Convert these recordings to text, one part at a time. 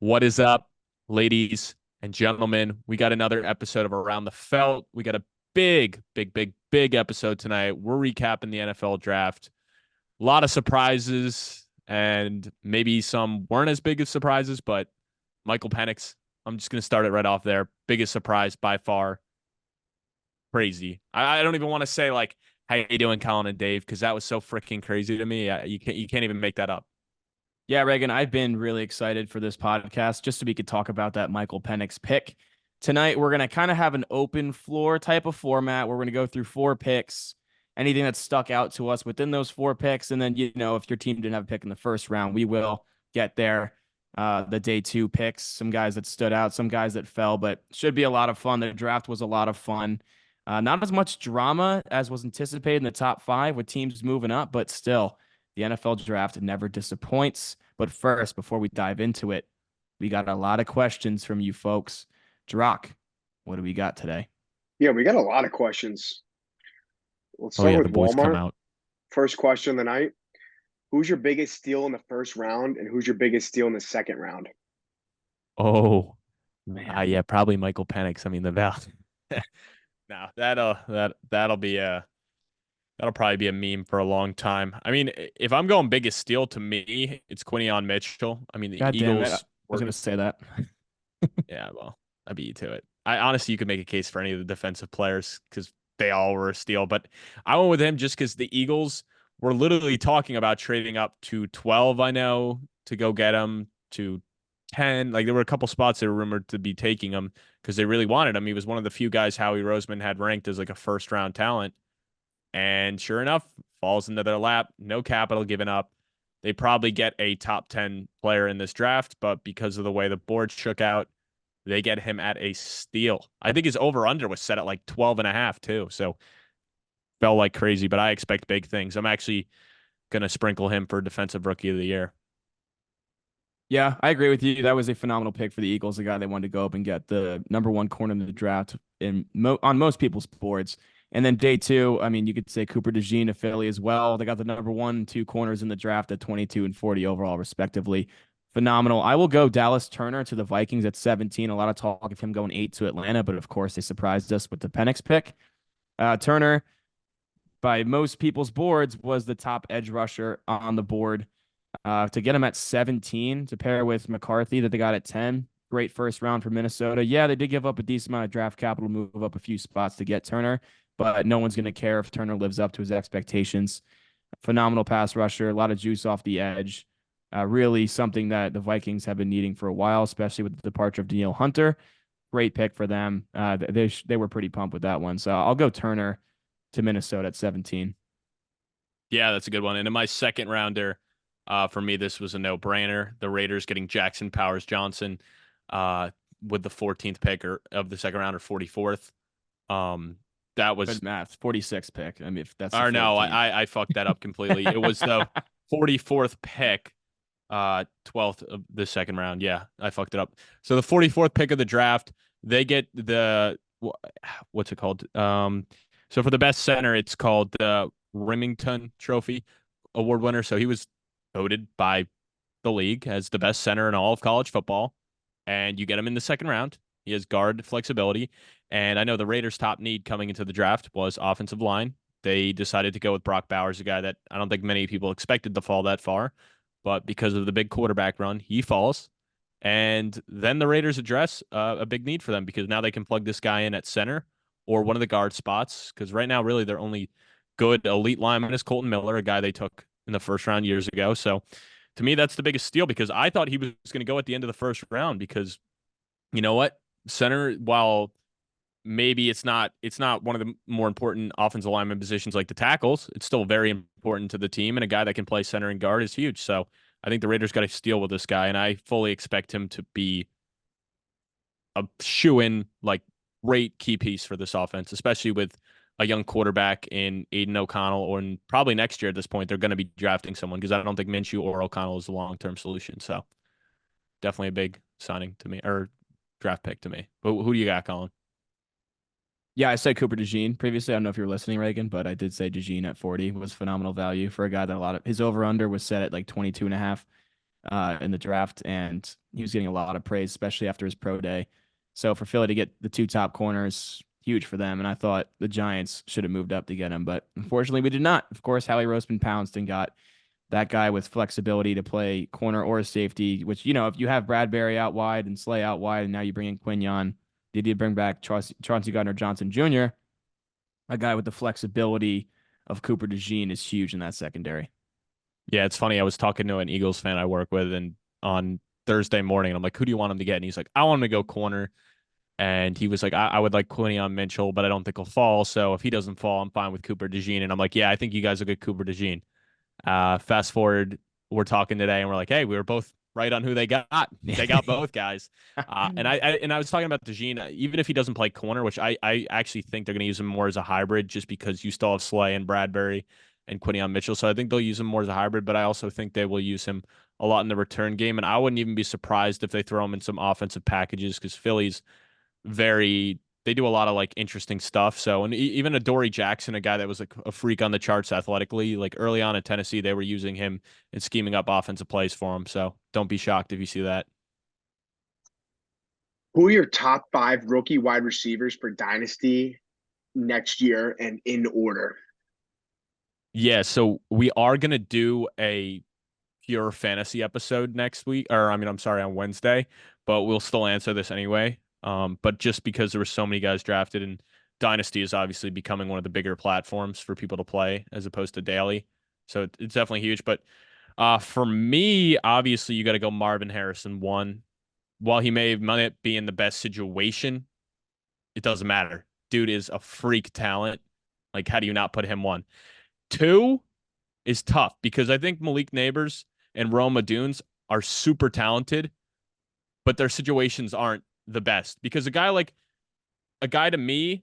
What is up, ladies and gentlemen? We got another episode of Around the Felt. We got a big episode tonight. We're recapping the NFL draft. A lot of surprises, and maybe some weren't as big as surprises, but Michael Penix, I'm just going to start it right off there. Biggest surprise by far. Crazy. I don't even want to say, like, how you doing, Colin and Dave, because that was so freaking crazy to me. You can't even make that up. Yeah, Reagan, I've been really excited for this podcast just so we could talk about that Michael Penix pick. Tonight, we're going to kind of have an open floor type of format where we're going to go through 4 picks, anything that stuck out to us within those 4 picks. And then, if your team didn't have a pick in the first round, we will get there. The day 2 picks, some guys that stood out, some guys that fell, but should be a lot of fun. The draft was a lot of fun. Not as much drama as was anticipated in the top 5 with teams moving up, but still, the NFL draft never disappoints. But first, before we dive into it, we got a lot of questions from you folks. Drock, what do we got today? Yeah, we got a lot of questions. Let's Oh, start yeah, with the boys come Walmart. out. First question of the night. Who's your biggest steal in the first round, and who's your biggest steal in the second round? Oh, Man, yeah, probably Michael Penix. I mean, the value. No, that'll be that'll probably be a meme for a long time. I mean, if I'm going biggest steal, to me, it's Quinion Mitchell. I mean, the God damn it. I Eagles was were, going to say that. yeah, well, I beat you to it. I honestly, you could make a case for any of the defensive players because they all were a steal, but I went with him just because the Eagles were literally talking about trading up to 12. I know, to go get him, to 10. Like, there were a couple spots they were rumored to be taking him because they really wanted him. He was one of the few guys Howie Roseman had ranked as like a first round talent. And sure enough, falls into their lap. No capital given up. They probably get a top 10 player in this draft, but because of the way the board shook out, they get him at a steal. I think his over under was set at like 12 and a half too. So fell like crazy, but I expect big things. I'm actually going to sprinkle him for defensive rookie of the year. Yeah, I agree with you. That was a phenomenal pick for the Eagles, the guy they wanted to go up and get the number 1 corner in the draft on most people's boards. And then day 2, I mean, you could say Cooper DeJean of Philly as well. They got the number 1 and 2 corners in the draft at 22 and 40 overall, respectively. Phenomenal. I will go Dallas Turner to the Vikings at 17. A lot of talk of him going 8 to Atlanta, but of course they surprised us with the Penix pick. Turner, by most people's boards, was the top edge rusher on the board. To get him at 17 to pair with McCarthy that they got at 10. Great first round for Minnesota. Yeah, they did give up a decent amount of draft capital, move up a few spots to get Turner, but no one's going to care if Turner lives up to his expectations. Phenomenal pass rusher, a lot of juice off the edge. Really something that the Vikings have been needing for a while, especially with the departure of Danielle Hunter. Great pick for them. They were pretty pumped with that one. So I'll go Turner to Minnesota at 17. Yeah, that's a good one. And in my second rounder, for me, this was a no-brainer. The Raiders getting Jackson Powers Johnson with the 14th pick of the second round, or 44th. That was good math. 46th pick. I mean, if that's or no, 14th. I fucked that up completely. It was the 44th pick, 12th of the second round. Yeah, I fucked it up. So the 44th pick of the draft, they get the what's it called? So for the best center, it's called the Remington Trophy award winner. So he was voted by the league as the best center in all of college football, and you get him in the second round. He has guard flexibility, and I know the Raiders' top need coming into the draft was offensive line. They decided to go with Brock Bowers, a guy that I don't think many people expected to fall that far, but because of the big quarterback run, he falls. And then the Raiders address a big need for them because now they can plug this guy in at center or one of the guard spots, because right now, really, their only good elite lineman is Colton Miller, a guy they took in the first round years ago. So to me, that's the biggest steal because I thought he was going to go at the end of the first round because you know what? Center, while maybe it's not one of the more important offensive lineman positions like the tackles, it's still very important to the team, and a guy that can play center and guard is huge. So I think the Raiders got to steal with this guy, and I fully expect him to be a shoe-in, like, great key piece for this offense, especially with a young quarterback in Aiden O'Connell, or probably next year at this point, they're going to be drafting someone because I don't think Minshew or O'Connell is a long-term solution. So definitely a big signing to me, or draft pick to me. But who do you got, Colin? Yeah, I said Cooper DeJean previously. I don't know if you were listening, Reagan, but I did say DeJean at 40 was phenomenal value for a guy that his over under was set at like 22 and a half in the draft, and he was getting a lot of praise, especially after his pro day. So for Philly to get the two top corners, huge for them. And I thought the Giants should have moved up to get him, but unfortunately we did not. Of course, Howie Roseman pounced and got that guy with flexibility to play corner or safety, which, if you have Bradbury out wide and Slay out wide, and now you bring in Quinion, they did bring back Chauncey Gardner-Johnson Jr., a guy with the flexibility of Cooper DeJean is huge in that secondary. Yeah, it's funny. I was talking to an Eagles fan I work with, and on Thursday morning, and I'm like, "Who do you want him to get?" And he's like, "I want him to go corner." And he was like, I would like Quinion Mitchell, but I don't think he'll fall. So if he doesn't fall, I'm fine with Cooper DeJean." And I'm like, "Yeah, I think you guys will get Cooper DeJean." Fast forward, we're talking today, and we're like, "Hey, we were both right on who they got. They got both guys." And I was talking about DeJean, even if he doesn't play corner, which I actually think they're going to use him more as a hybrid, just because you still have Slay and Bradbury and Quinion Mitchell. So I think they'll use him more as a hybrid, but I also think they will use him a lot in the return game. And I wouldn't even be surprised if they throw him in some offensive packages, because Philly's they do a lot of like interesting stuff. So, and even a Dory Jackson, a guy that was like a freak on the charts athletically, like early on in Tennessee, they were using him and scheming up offensive plays for him. So don't be shocked if you see that. Who are your top 5 rookie wide receivers for Dynasty next year and in order? Yeah. So we are going to do a pure fantasy episode next week, or I mean, I'm sorry, on Wednesday, but we'll still answer this anyway. But just because there were so many guys drafted, and Dynasty is obviously becoming one of the bigger platforms for people to play as opposed to daily. So it's definitely huge. But for me, obviously, you got to go Marvin Harrison one. While he might be in the best situation, it doesn't matter. Dude is a freak talent. Like, how do you not put him one? Two is tough, because I think Malik Neighbors and Roma Dunes are super talented, but their situations aren't the best. Because a guy to me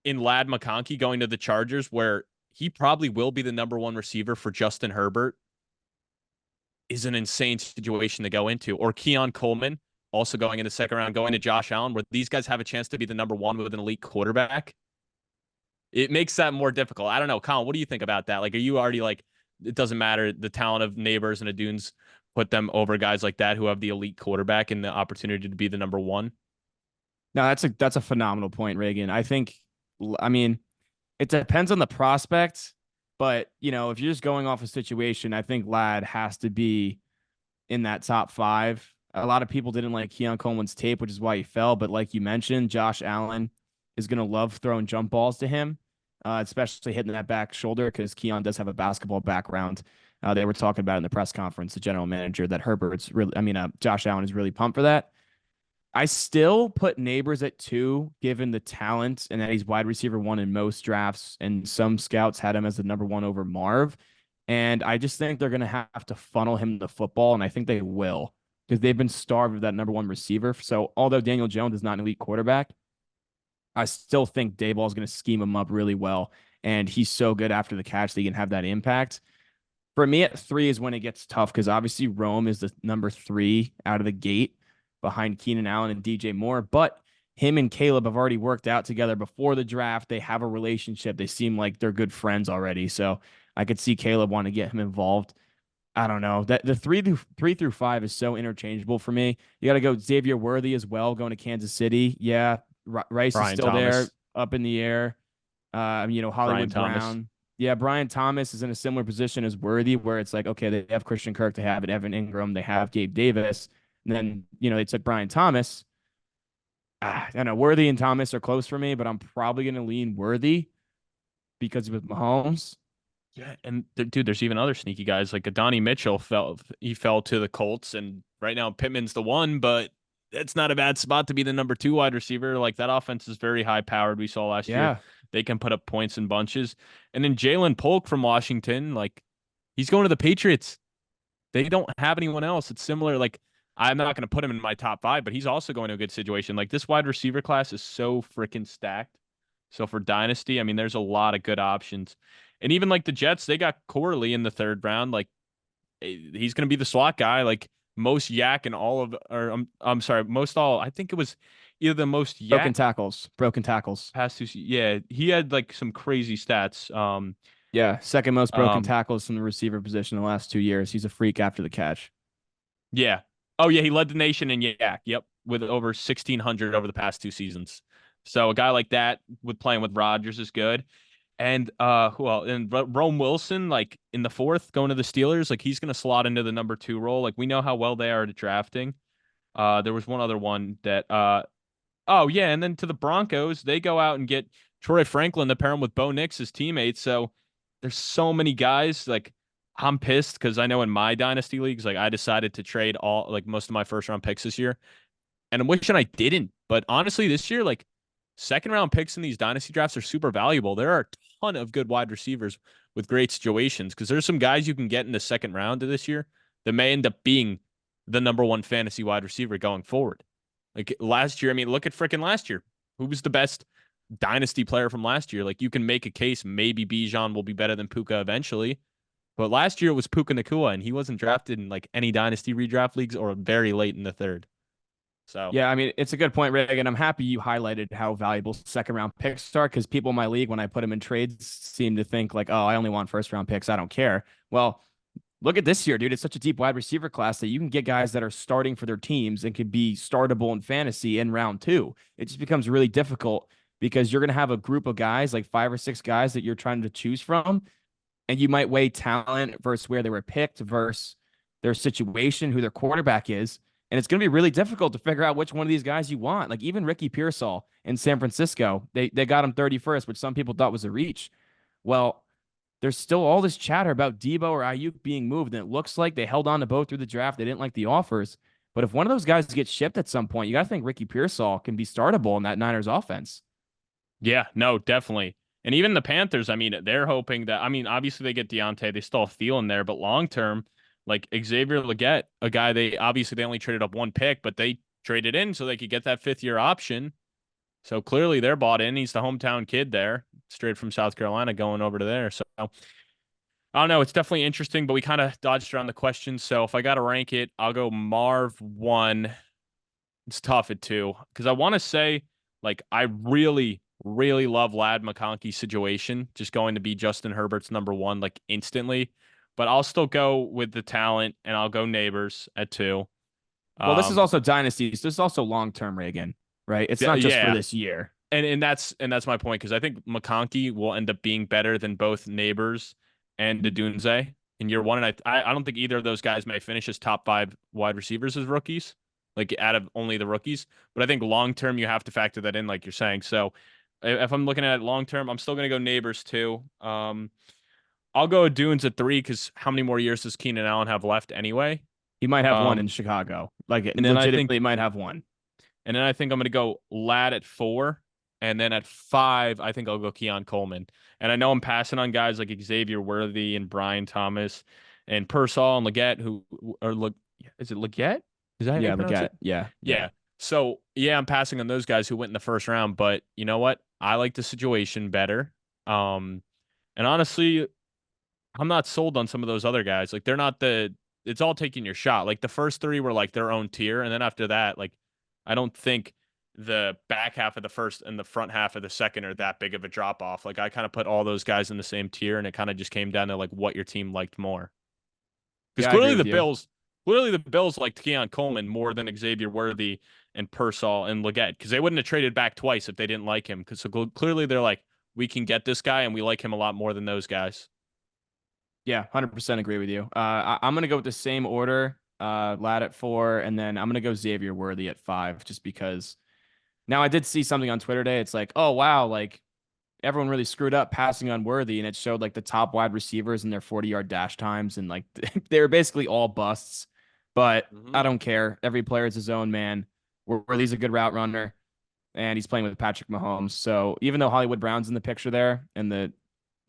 in Lad McConkey going to the Chargers, where he probably will be the number one receiver for Justin Herbert, is an insane situation to go into. Or Keon Coleman, also going in the second round, going to Josh Allen, where these guys have a chance to be the number one with an elite quarterback. It makes that more difficult. I don't know. Colin, what do you think about that? Like, are you already like, it doesn't matter, the talent of Neighbors and Adunes put them over guys like that who have the elite quarterback and the opportunity to be the number one? No, that's a phenomenal point, Reagan. I mean, it depends on the prospect, but if you're just going off a situation, I think Lad has to be in that top 5. A lot of people didn't like Keon Coleman's tape, which is why he fell. But like you mentioned, Josh Allen is going to love throwing jump balls to him, especially hitting that back shoulder, because Keon does have a basketball background. They were talking about in the press conference, the general manager, that Josh Allen is really pumped for that. I still put Neighbors at 2, given the talent and that he's wide receiver 1 in most drafts, and some scouts had him as the number 1 over Marv. And I just think they're going to have to funnel him the football, and I think they will, because they've been starved of that number 1 receiver. So although Daniel Jones is not an elite quarterback, I still think Daboll is going to scheme him up really well, and he's so good after the catch that he can have that impact. For me, at 3 is when it gets tough, because obviously Rome is the number 3 out of the gate behind Keenan Allen and DJ Moore. But him and Caleb have already worked out together before the draft. They have a relationship. They seem like they're good friends already. So I could see Caleb want to get him involved. I don't know. That the 3 through 5 is so interchangeable for me. You got to go Xavier Worthy as well, going to Kansas City. Yeah, Rice Brian is still Thomas. there, up in the air. Hollywood Brown. Yeah, Brian Thomas is in a similar position as Worthy, where it's like, okay, they have Christian Kirk, they have Evan Ingram, they have Gabe Davis. And then, they took Brian Thomas. I don't know. Worthy and Thomas are close for me, but I'm probably going to lean Worthy because with Mahomes. Yeah, and dude, there's even other sneaky guys like Adonai Mitchell fell to the Colts, and right now Pittman's the one, but it's not a bad spot to be the number 2 wide receiver. Like, that offense is very high powered. We saw last year they can put up points in bunches. And then Jalen Polk from Washington, like, he's going to the Patriots. They don't have anyone else. It's similar. Like, I'm not going to put him in my top 5, but he's also going to a good situation. Like, this wide receiver class is so freaking stacked. So for Dynasty, I mean, there's a lot of good options. And even like the Jets, they got Corley in the 3rd round. Like, he's going to be the slot guy. Like, most yak and all of, or I'm sorry, most all, I think it was, either the most Broken tackles. past 2 yeah, he had like some crazy stats. Yeah, second most broken Um, tackles from the receiver position in the last 2 years. He's a freak after the catch. yeah. Oh yeah, he led the nation in yak. Yep, with over 1,600 over the past 2 seasons. So a guy like that with playing with Rodgers is good. And who else? And Rome Wilson, like in the fourth, going to the Steelers, like he's gonna slot into the number 2 role. Like we know how well they are at drafting. There was one other one that oh yeah, and then to the Broncos, they go out and get Troy Franklin to pair him with Bo Nix as teammates. So there's so many guys. Like I'm pissed because I know in my dynasty leagues, like I decided to trade all like most of my first round picks this year, and I'm wishing I didn't. But honestly, this year, like second round picks in these dynasty drafts are super valuable. There are a ton of good wide receivers with great situations because there's some guys you can get in the second round of this year that may end up being the number 1 fantasy wide receiver going forward. Like last year, I mean, look at freaking last year. Who was the best dynasty player from last year? Like you can make a case maybe Bijan will be better than Puka eventually. But last year it was Puka Nacua, and he wasn't drafted in like any dynasty redraft leagues or very late in the third. So Yeah, I mean, it's a good point, Reagan. I'm happy you highlighted how valuable second round picks are because people in my league, when I put them in trades, seem to think like, oh, I only want first round picks. I don't care. Well, look at this year, dude. It's such a deep wide receiver class that you can get guys that are starting for their teams and can be startable in fantasy in round 2. It just becomes really difficult because you're going to have a group of guys, like 5 or 6 guys that you're trying to choose from. And you might weigh talent versus where they were picked versus their situation, who their quarterback is. And it's going to be really difficult to figure out which one of these guys you want. Like even Ricky Pearsall in San Francisco, they got him 31st, which some people thought was a reach. Well, there's still all this chatter about Debo or Ayuk being moved, and it looks like they held on to both through the draft. They didn't like the offers. But if one of those guys gets shipped at some point, you got to think Ricky Pearsall can be startable in that Niners offense. yeah, no, definitely. And even the Panthers, I mean, they're hoping that, I mean, obviously they get Deontay, they still have Thielen there, but long term, like Xavier Legette, a guy they only traded up 1 pick, but they traded in so they could get that 5th-year option. So clearly they're bought in. He's the hometown kid there, straight from South Carolina going over to there. So I don't know. It's definitely interesting, but we kind of dodged around the questions. So if I got to rank it, I'll go Marv 1. It's tough at 2 because I want to say, like, I really, really love Lad McConkey's situation, just going to be Justin Herbert's number 1, like, instantly. But I'll still go with the talent, and I'll go Neighbors at 2. Well, this is also dynasties. This is also long term, Reagan, right? It's not just for yeah, this year. and that's my point because I think McConkey will end up being better than both Neighbors and Dunze in year 1, and I don't think either of those guys may finish as top 5 wide receivers as rookies, like out of only the rookies. But I think long term you have to factor that in, like you're saying. So if I'm looking at it long term, I'm still gonna go Neighbors too. I'll go Dunes at 3 because how many more years does Keenan Allen have left anyway? He might have one in Chicago. Like and then legitimately might have one. And then I think I'm gonna go Lad at 4. And then at 5, I think I'll go Keon Coleman. And I know I'm passing on guys like Xavier Worthy and Brian Thomas and Pearsall and Legette, is it Legette? Is that how you pronounce it? Yeah. So yeah, I'm passing on those guys who went in the first round, but you know what? I like the situation better. And honestly, I'm not sold on some of those other guys. Like it's all taking your shot. Like the first 3 were like their own tier, and then after that, like I don't think the back half of the first and the front half of the second are that big of a drop off. Like I kind of put all those guys in the same tier, and it kind of just came down to like what your team liked more. Because clearly the Bills liked Keon Coleman more than Xavier Worthy and Pearsall and Legette because they wouldn't have traded back twice if they didn't like him. Because clearly they're like, we can get this guy, and we like him a lot more than those guys. Yeah, 100% agree with you. I'm gonna go with the same order. Lad at 4, and then I'm gonna go Xavier Worthy at 5, just because. Now I did see something on Twitter today. It's like, oh wow, like everyone really screwed up passing on Worthy, and it showed like the top wide receivers and their 40-yard dash times, and like they were basically all busts. But I don't care. Every player is his own man. Worthy's a good route runner, and he's playing with Patrick Mahomes. So even though Hollywood Brown's in the picture there, and the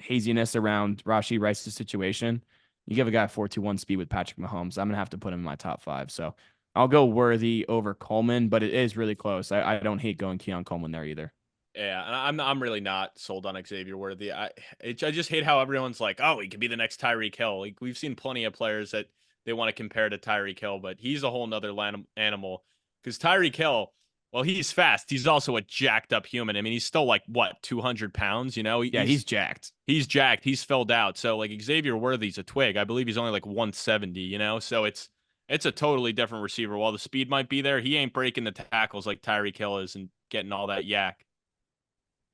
haziness around Rashee Rice's situation, you give a guy 4.21 speed with Patrick Mahomes, I'm gonna have to put him in my top 5. So I'll go Worthy over Coleman, but it is really close. I don't hate going Keon Coleman there either. Yeah, and I'm really not sold on Xavier Worthy. I just hate how everyone's like, oh, he could be the next Tyreek Hill. Like we've seen plenty of players that they want to compare to Tyreek Hill, but he's a whole nother animal. Because Tyreek Hill, Well, he's fast. He's also a jacked up human. I mean, he's still like what, 200 pounds, you know? Yeah, he's jacked. He's jacked. He's filled out. So like Xavier Worthy's a twig. I believe he's only like 170, you know? So it's a totally different receiver. While the speed might be there, he ain't breaking the tackles like Tyreek Hill is and getting all that yak.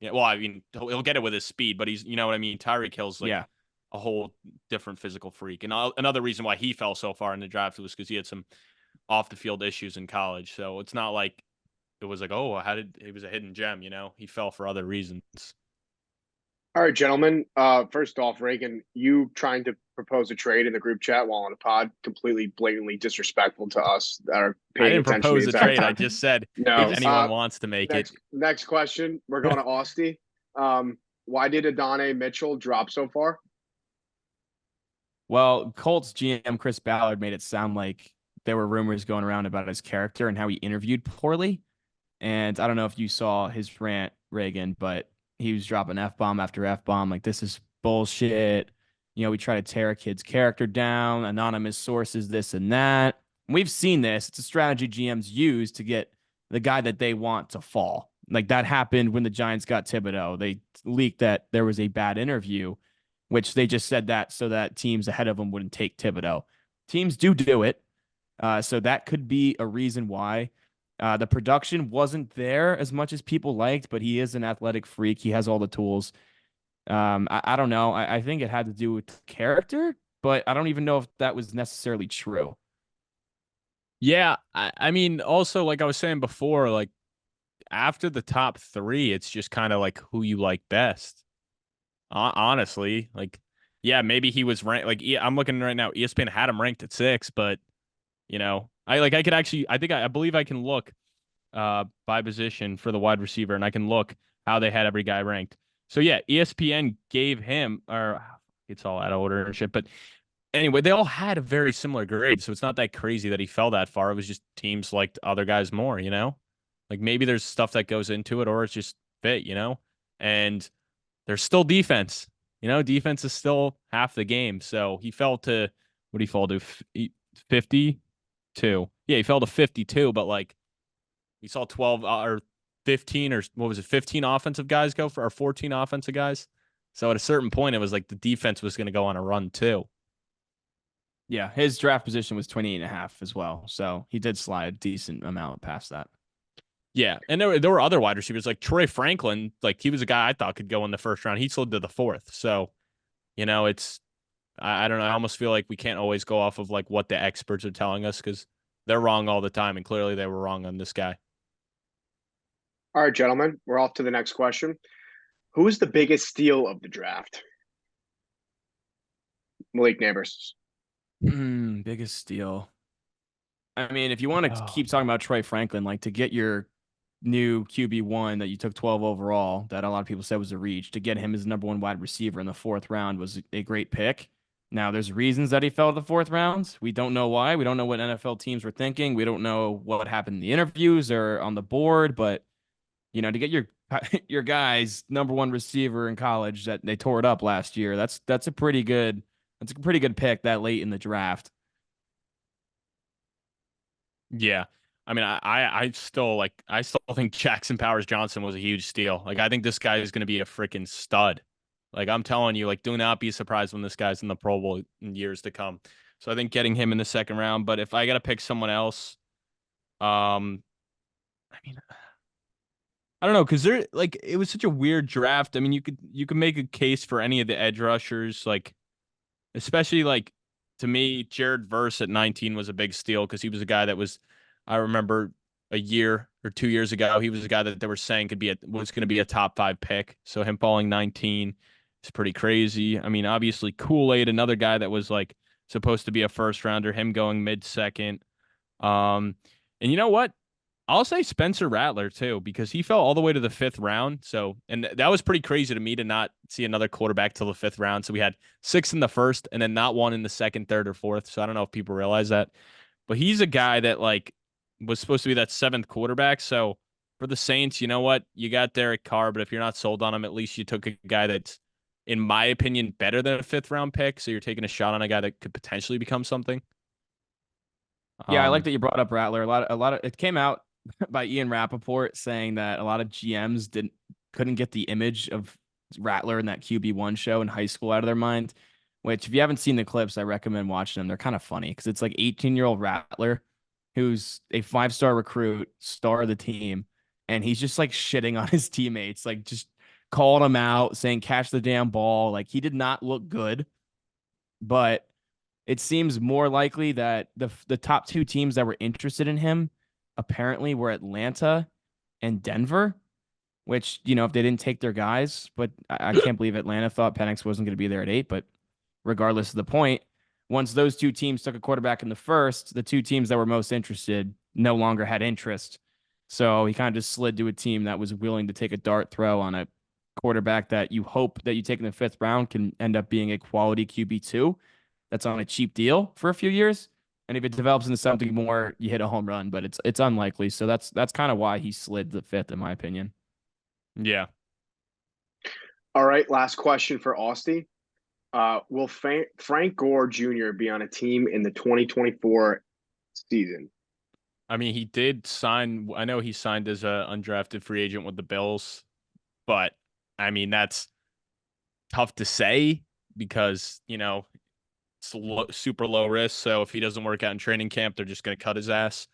Yeah, well, I mean, he'll get it with his speed, but he's, you know what I mean? Tyreek Hill's like Yeah. a whole different physical freak. And another reason why he fell so far in the draft was because he had some off the field issues in college. So it's not like it was like, oh, how did he was a hidden gem, you know? He fell for other reasons. All right, gentlemen. First off, Reagan, you trying to propose a trade in the group chat while on a pod, completely blatantly disrespectful to us that are I paying didn't attention the propose a entire trade. I time. just said if No. anyone wants to make it. Next question. We're going to Austie. Why did Adonai Mitchell drop so far? Well, Colts GM Chris Ballard made it sound like there were rumors going around about his character and how he interviewed poorly. And I don't know if you saw his rant, Reagan, but he was dropping F-bomb after F-bomb. Like, this is bullshit. You know, we try to tear a kid's character down, anonymous sources, this and that. We've seen this. It's a strategy GMs use to get the guy that they want to fall. Like, that happened when the Giants got Thibodeau. They leaked that there was a bad interview, which they just said that so that teams ahead of them wouldn't take Thibodeau. Teams do it. So that could be a reason why. The production wasn't there as much as people liked, but he is an athletic freak. He has all the tools. I don't know. I think it had to do with character, but I don't even know if that was necessarily true. Yeah, I mean, also like I was saying before, like after the top three, it's just kind of like who you like best. Honestly, like yeah, maybe he was ranked. Like I'm looking right now, ESPN had him ranked at 6, but you know, I could actually, I believe I can look by position for the wide receiver, and I can look how they had every guy ranked. So yeah, ESPN gave him, or it's all out of order and shit, but anyway, they all had a very similar grade, so it's not that crazy that he fell that far. It was just teams liked other guys more, you know? Like maybe there's stuff that goes into it, or it's just fit, you know? And there's still defense. You know, defense is still half the game. So he fell to what did he fall to? 52. Yeah, he fell to 52, but like we saw 12 or 15 or what was it, 15 offensive guys go for, or 14 offensive guys. So at a certain point, it was like the defense was going to go on a run too. Yeah, his draft position was 28.5 as well. So he did slide a decent amount past that. Yeah, and there were other wide receivers like Troy Franklin. Like he was a guy I thought could go in the first round. He slid to the 4th. So, you know, it's I don't know. I almost feel like we can't always go off of like what the experts are telling us because they're wrong all the time, and clearly they were wrong on this guy. All right, gentlemen. We're off to the next question. Who is the biggest steal of the draft? Malik Neighbors. Biggest steal. I mean, if you want to keep talking about Troy Franklin, like to get your new QB1 that you took 12 overall, that a lot of people said was a reach, to get him as number 1 wide receiver in the 4th round was a great pick. Now, there's reasons that he fell to the 4th round. We don't know why. We don't know what NFL teams were thinking. We don't know what happened in the interviews or on the board. But, you know, to get your guy's number 1 receiver in college that they tore it up last year, that's a pretty good pick that late in the draft. Yeah. I mean, I still think Jackson Powers Johnson was a huge steal. Like, I think this guy is going to be a freaking stud. Like, I'm telling you, like, do not be surprised when this guy's in the Pro Bowl in years to come. So I think getting him in the 2nd round. But if I got to pick someone else, I mean, I don't know, because it was such a weird draft. I mean, you could make a case for any of the edge rushers, like especially like to me, Jared Verse at 19 was a big steal because he was a guy that was, I remember a year or 2 years ago, he was a guy that they were saying was going to be a top 5 pick. So him falling 19 is pretty crazy. I mean, obviously Kool-Aid, another guy that was like supposed to be a first rounder, him going mid-second. And you know what? I'll say Spencer Rattler too, because he fell all the way to the 5th round. So, and that was pretty crazy to me to not see another quarterback till the 5th round. So we had 6 in the 1st and then not one in the 2nd, 3rd, or 4th. So I don't know if people realize that, but he's a guy that like was supposed to be that 7th quarterback. So for the Saints, you know what? You got Derek Carr, but if you're not sold on him, at least you took a guy that's, in my opinion, better than a 5th round pick. So you're taking a shot on a guy that could potentially become something. Yeah, I like that you brought up Rattler. A lot of it came out by Ian Rappaport saying that a lot of GMs couldn't get the image of Rattler in that QB1 show in high school out of their mind. Which, if you haven't seen the clips, I recommend watching them. They're kind of funny because it's like 18-year-old Rattler, who's a 5-star recruit, star of the team, and he's just like shitting on his teammates, like just calling them out, saying catch the damn ball. Like he did not look good, but it seems more likely that the top two teams that were interested in him apparently were Atlanta and Denver, which, if they didn't take their guys, but I can't believe Atlanta thought Penix wasn't going to be there at 8. But regardless of the point, once those two teams took a quarterback in the first, the two teams that were most interested no longer had interest. So he kind of just slid to a team that was willing to take a dart throw on a quarterback that you hope that you take in the 5th round can end up being a quality QB2 that's on a cheap deal for a few years. And if it develops into something more, you hit a home run, but it's unlikely. So that's kind of why he slid the 5th, in my opinion. Yeah. All right, last question for Austin. Will Frank Gore Jr. be on a team in the 2024 season? I mean, he did sign. I know he signed as a undrafted free agent with the Bills, but I mean that's tough to say because it's super low risk. So if he doesn't work out in training camp, they're just going to cut his ass.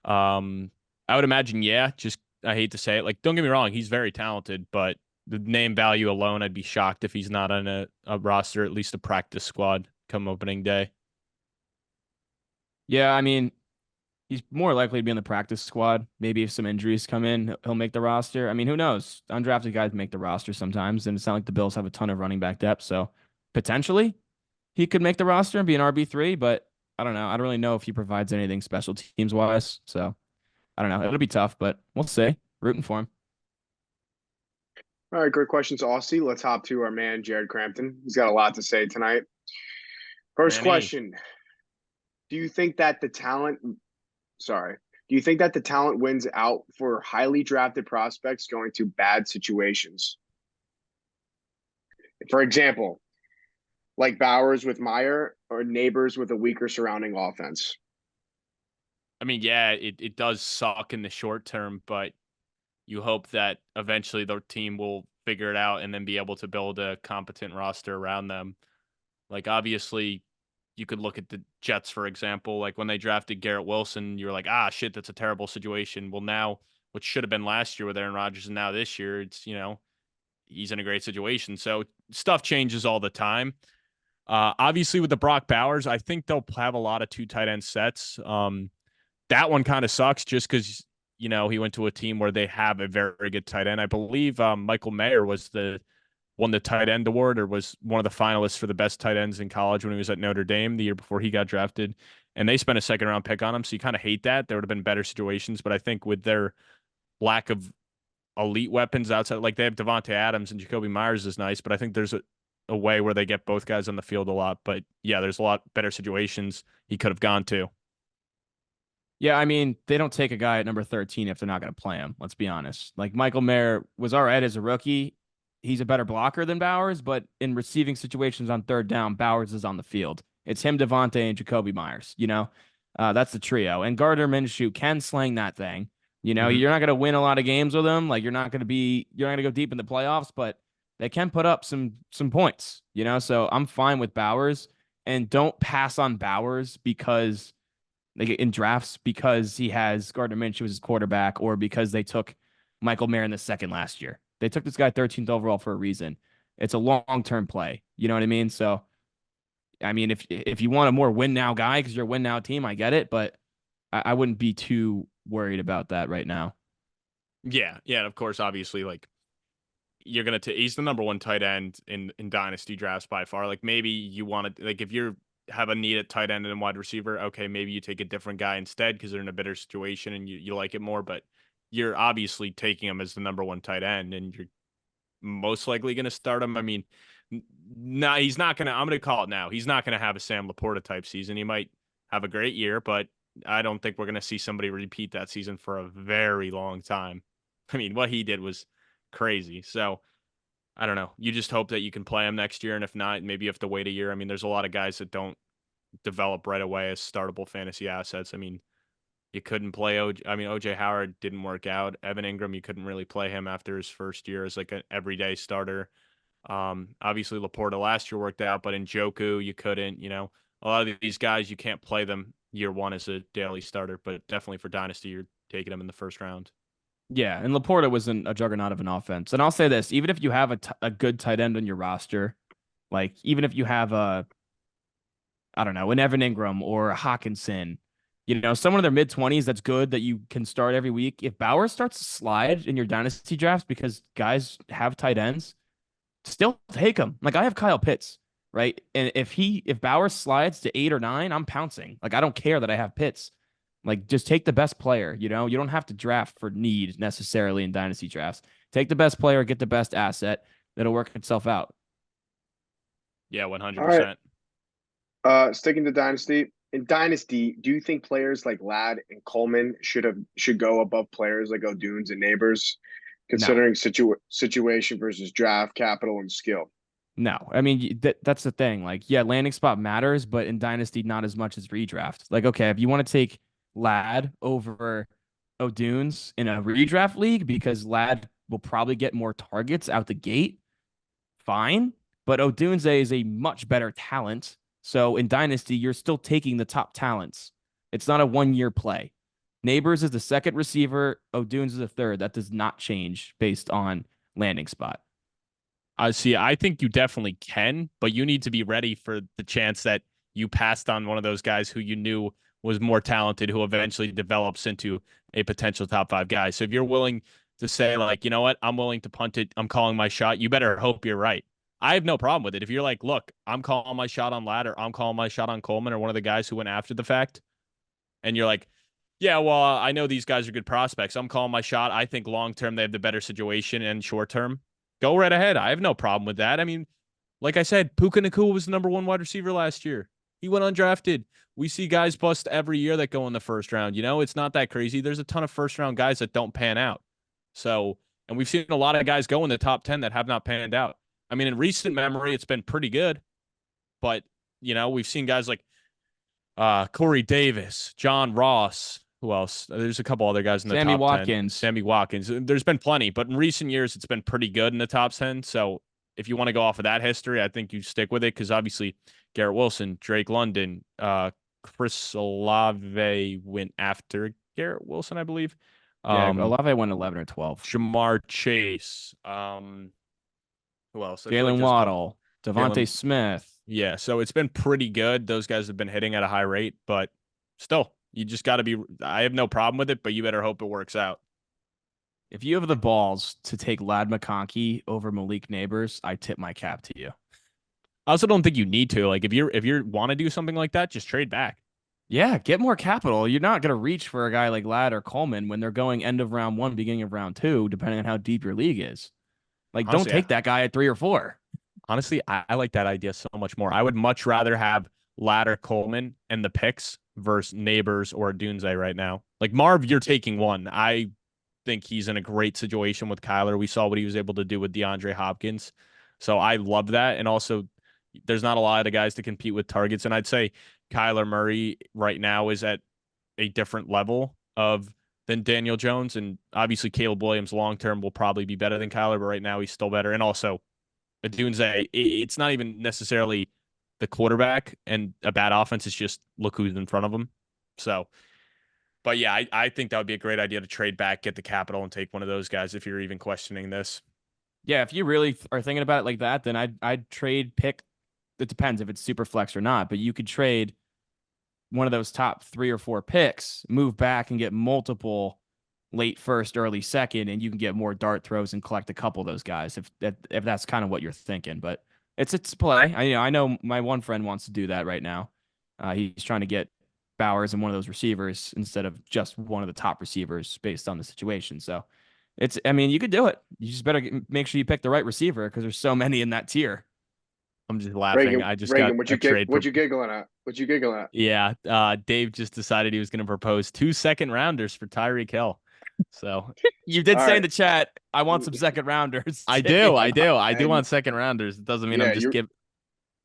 I would imagine, yeah. Just I hate to say it, like don't get me wrong, he's very talented, but the name value alone, I'd be shocked if he's not on a roster, at least a practice squad come opening day. Yeah, I mean, he's more likely to be on the practice squad. Maybe if some injuries come in, he'll make the roster. I mean, who knows? Undrafted guys make the roster sometimes, and it's not like the Bills have a ton of running back depth. So potentially he could make the roster and be an RB3, but I don't know. I don't really know if he provides anything special teams wise. So I don't know. It'll be tough, but we'll see. Rooting for him. All right, great questions, Austin. Let's hop to our man, Jared Crampton. He's got a lot to say tonight. First question. Do you think that the talent wins out for highly drafted prospects going to bad situations? For example, like Bowers with Meyer or Neighbors with a weaker surrounding offense? I mean, yeah, it does suck in the short term, but you hope that eventually the team will figure it out and then be able to build a competent roster around them. Like, obviously, you could look at the Jets, for example. Like, when they drafted Garrett Wilson, you're like, shit, that's a terrible situation. Well, now, which should have been last year with Aaron Rodgers, and now this year, it's, he's in a great situation. So stuff changes all the time. Obviously, with the Brock Bowers, I think they'll have a lot of 2 tight end sets. That one kind of sucks just because he went to a team where they have a very good tight end. I believe Michael Mayer won the tight end award or was one of the finalists for the best tight ends in college when he was at Notre Dame the year before he got drafted. And they spent a 2nd-round pick on him, so you kind of hate that. There would have been better situations, but I think with their lack of elite weapons outside, like they have Devontae Adams and Jacoby Myers is nice, but I think there's a way where they get both guys on the field a lot. But yeah, there's a lot better situations he could have gone to. Yeah, I mean, they don't take a guy at number 13 if they're not going to play him. Let's be honest. Like Michael Mayer was all right as a rookie. He's a better blocker than Bowers, but in receiving situations on 3rd down, Bowers is on the field. It's him, Devontae, and Jacoby Myers. That's the trio. And Gardner Minshew can sling that thing. You're not going to win a lot of games with him. Like you're not going to go deep in the playoffs, but they can put up some points. So I'm fine with Bowers, and don't pass on Bowers because in drafts because he has Gardner Minshew as his quarterback or because they took Michael Mayer in the 2nd last year. They took this guy 13th overall for a reason. It's a long-term play. You know what I mean? So, I mean, if you want a more win now guy because you're a win now team, I get it, but I wouldn't be too worried about that right now. Yeah, and of course, obviously, like you're gonna he's the number 1 tight end in dynasty drafts by far. Like maybe you want to like if you're have a need at tight end and wide receiver, okay, maybe you take a different guy instead because they're in a better situation and you like it more. But you're obviously taking him as the number 1 tight end, and you're most likely going to start him. I mean, no, he's not going to. I'm going to call it now. He's not going to have a Sam Laporta type season. He might have a great year, but I don't think we're going to see somebody repeat that season for a very long time. I mean, what he did was crazy. So I don't know. You just hope that you can play him next year, and if not, maybe you have to wait a year. I mean, there's a lot of guys that don't develop right away as startable fantasy assets. I mean, You couldn't play OJ. I mean, OJ Howard didn't work out. Evan Ingram, you couldn't really play him after his first year as like an everyday starter. Obviously Laporta last year worked out, but in Njoku, you couldn't. A lot of these guys you can't play them year one as a daily starter, but definitely for dynasty, you're taking them in the first round. Yeah, and Laporta was a juggernaut of an offense. And I'll say this, even if you have a good tight end on your roster, like even if you have I don't know, an Evan Ingram or a Hawkinson, someone in their mid-20s that's good that you can start every week. If Bowers starts to slide in your dynasty drafts because guys have tight ends, still take him. Like I have Kyle Pitts, right? And if Bowers slides to 8 or 9, I'm pouncing. Like I don't care that I have Pitts. Like just take the best player, you don't have to draft for need necessarily in dynasty drafts. Take the best player, get the best asset. That'll work itself out. Yeah, All right. 100%. Sticking to Dynasty. In Dynasty, do you think players like Ladd and Coleman should go above players like O'Dunes and Neighbors, No. considering situation versus draft capital and skill? No. I mean, that's the thing. Like, yeah, landing spot matters, but in Dynasty, not as much as redraft. Like, okay, if you want to take Ladd over O'Dunes in a redraft league because Ladd will probably get more targets out the gate, fine. But Odunze is a much better talent. So in Dynasty, you're still taking the top talents. It's not a 1-year play. Neighbors is the second receiver. Odunes is the third. That does not change based on landing spot. See, I think you definitely can, but you need to be ready for the chance that you passed on one of those guys who you knew was more talented, who eventually develops into a potential top 5 guy. So if you're willing to say, like, you know what, I'm willing to punt it, I'm calling my shot, you better hope you're right. I have no problem with it. If you're like, look, I'm calling my shot on Ladd, or I'm calling my shot on Coleman, or one of the guys who went after the fact, and you're like, yeah, well, I know these guys are good prospects. I'm calling my shot. I think long term they have the better situation, and short term, go right ahead. I have no problem with that. I mean, like I said, Puka Nacua was the number 1 wide receiver last year. He went undrafted. We see guys bust every year that go in the first round. It's not that crazy. There's a ton of first round guys that don't pan out. So, and we've seen a lot of guys go in the top 10 that have not panned out. I mean, in recent memory, it's been pretty good, but we've seen guys like Corey Davis, John Ross. Who else? There's a couple other guys in the Sammy top Watkins. 10. Sammy Watkins. There's been plenty, but in recent years, it's been pretty good in the top 10. So if you want to go off of that history, I think you stick with it because obviously Garrett Wilson, Drake London, Chris Olave went after Garrett Wilson, I believe. Yeah, Olave went 11 or 12. Jamar Chase. Who else? Jalen Waddle, Devontae Smith. Yeah, so it's been pretty good. Those guys have been hitting at a high rate, but still, you just got to be. I have no problem with it, but you better hope it works out. If you have the balls to take Ladd McConkey over Malik Neighbors, I tip my cap to you. I also don't think you need to. Like, if you want to do something like that, just trade back. Yeah, get more capital. You're not going to reach for a guy like Ladd or Coleman when they're going end of round 1, beginning of round 2, depending on how deep your league is. Like, Honestly, don't take that guy at 3 or 4. Honestly, I like that idea so much more. I would much rather have Ladd or Coleman and the picks versus Neighbors or Dunze right now. Like, Marv, you're taking one. I think he's in a great situation with Kyler. We saw what he was able to do with DeAndre Hopkins. So I love that. And also, there's not a lot of guys to compete with targets. And I'd say Kyler Murray right now is at a different level than Daniel Jones. And obviously, Caleb Williams long-term will probably be better than Kyler, but right now he's still better. And also, Dunze, it's not even necessarily the quarterback and a bad offense. It's just look who's in front of him. So, but yeah, I think that would be a great idea to trade back, get the capital, and take one of those guys if you're even questioning this. Yeah, if you really are thinking about it like that, then I'd trade pick. It depends if it's super flex or not, but you could trade one of those top 3 or 4 picks, move back and get multiple late first, early second, and you can get more dart throws and collect a couple of those guys if that's kind of what you're thinking. But it's play. I know my one friend wants to do that right now. He's trying to get Bowers and one of those receivers instead of just one of the top receivers based on the situation. So you could do it. You just better make sure you pick the right receiver because there's so many in that tier. I'm just laughing. Reagan, I just Reagan, got a trade. What you giggling at? What you giggling at? Yeah, Dave just decided he was going to propose 2 second rounders for Tyreek Hill. So you did All say right. in the chat, I want some second rounders. I do want second rounders. It doesn't mean I'm just giving.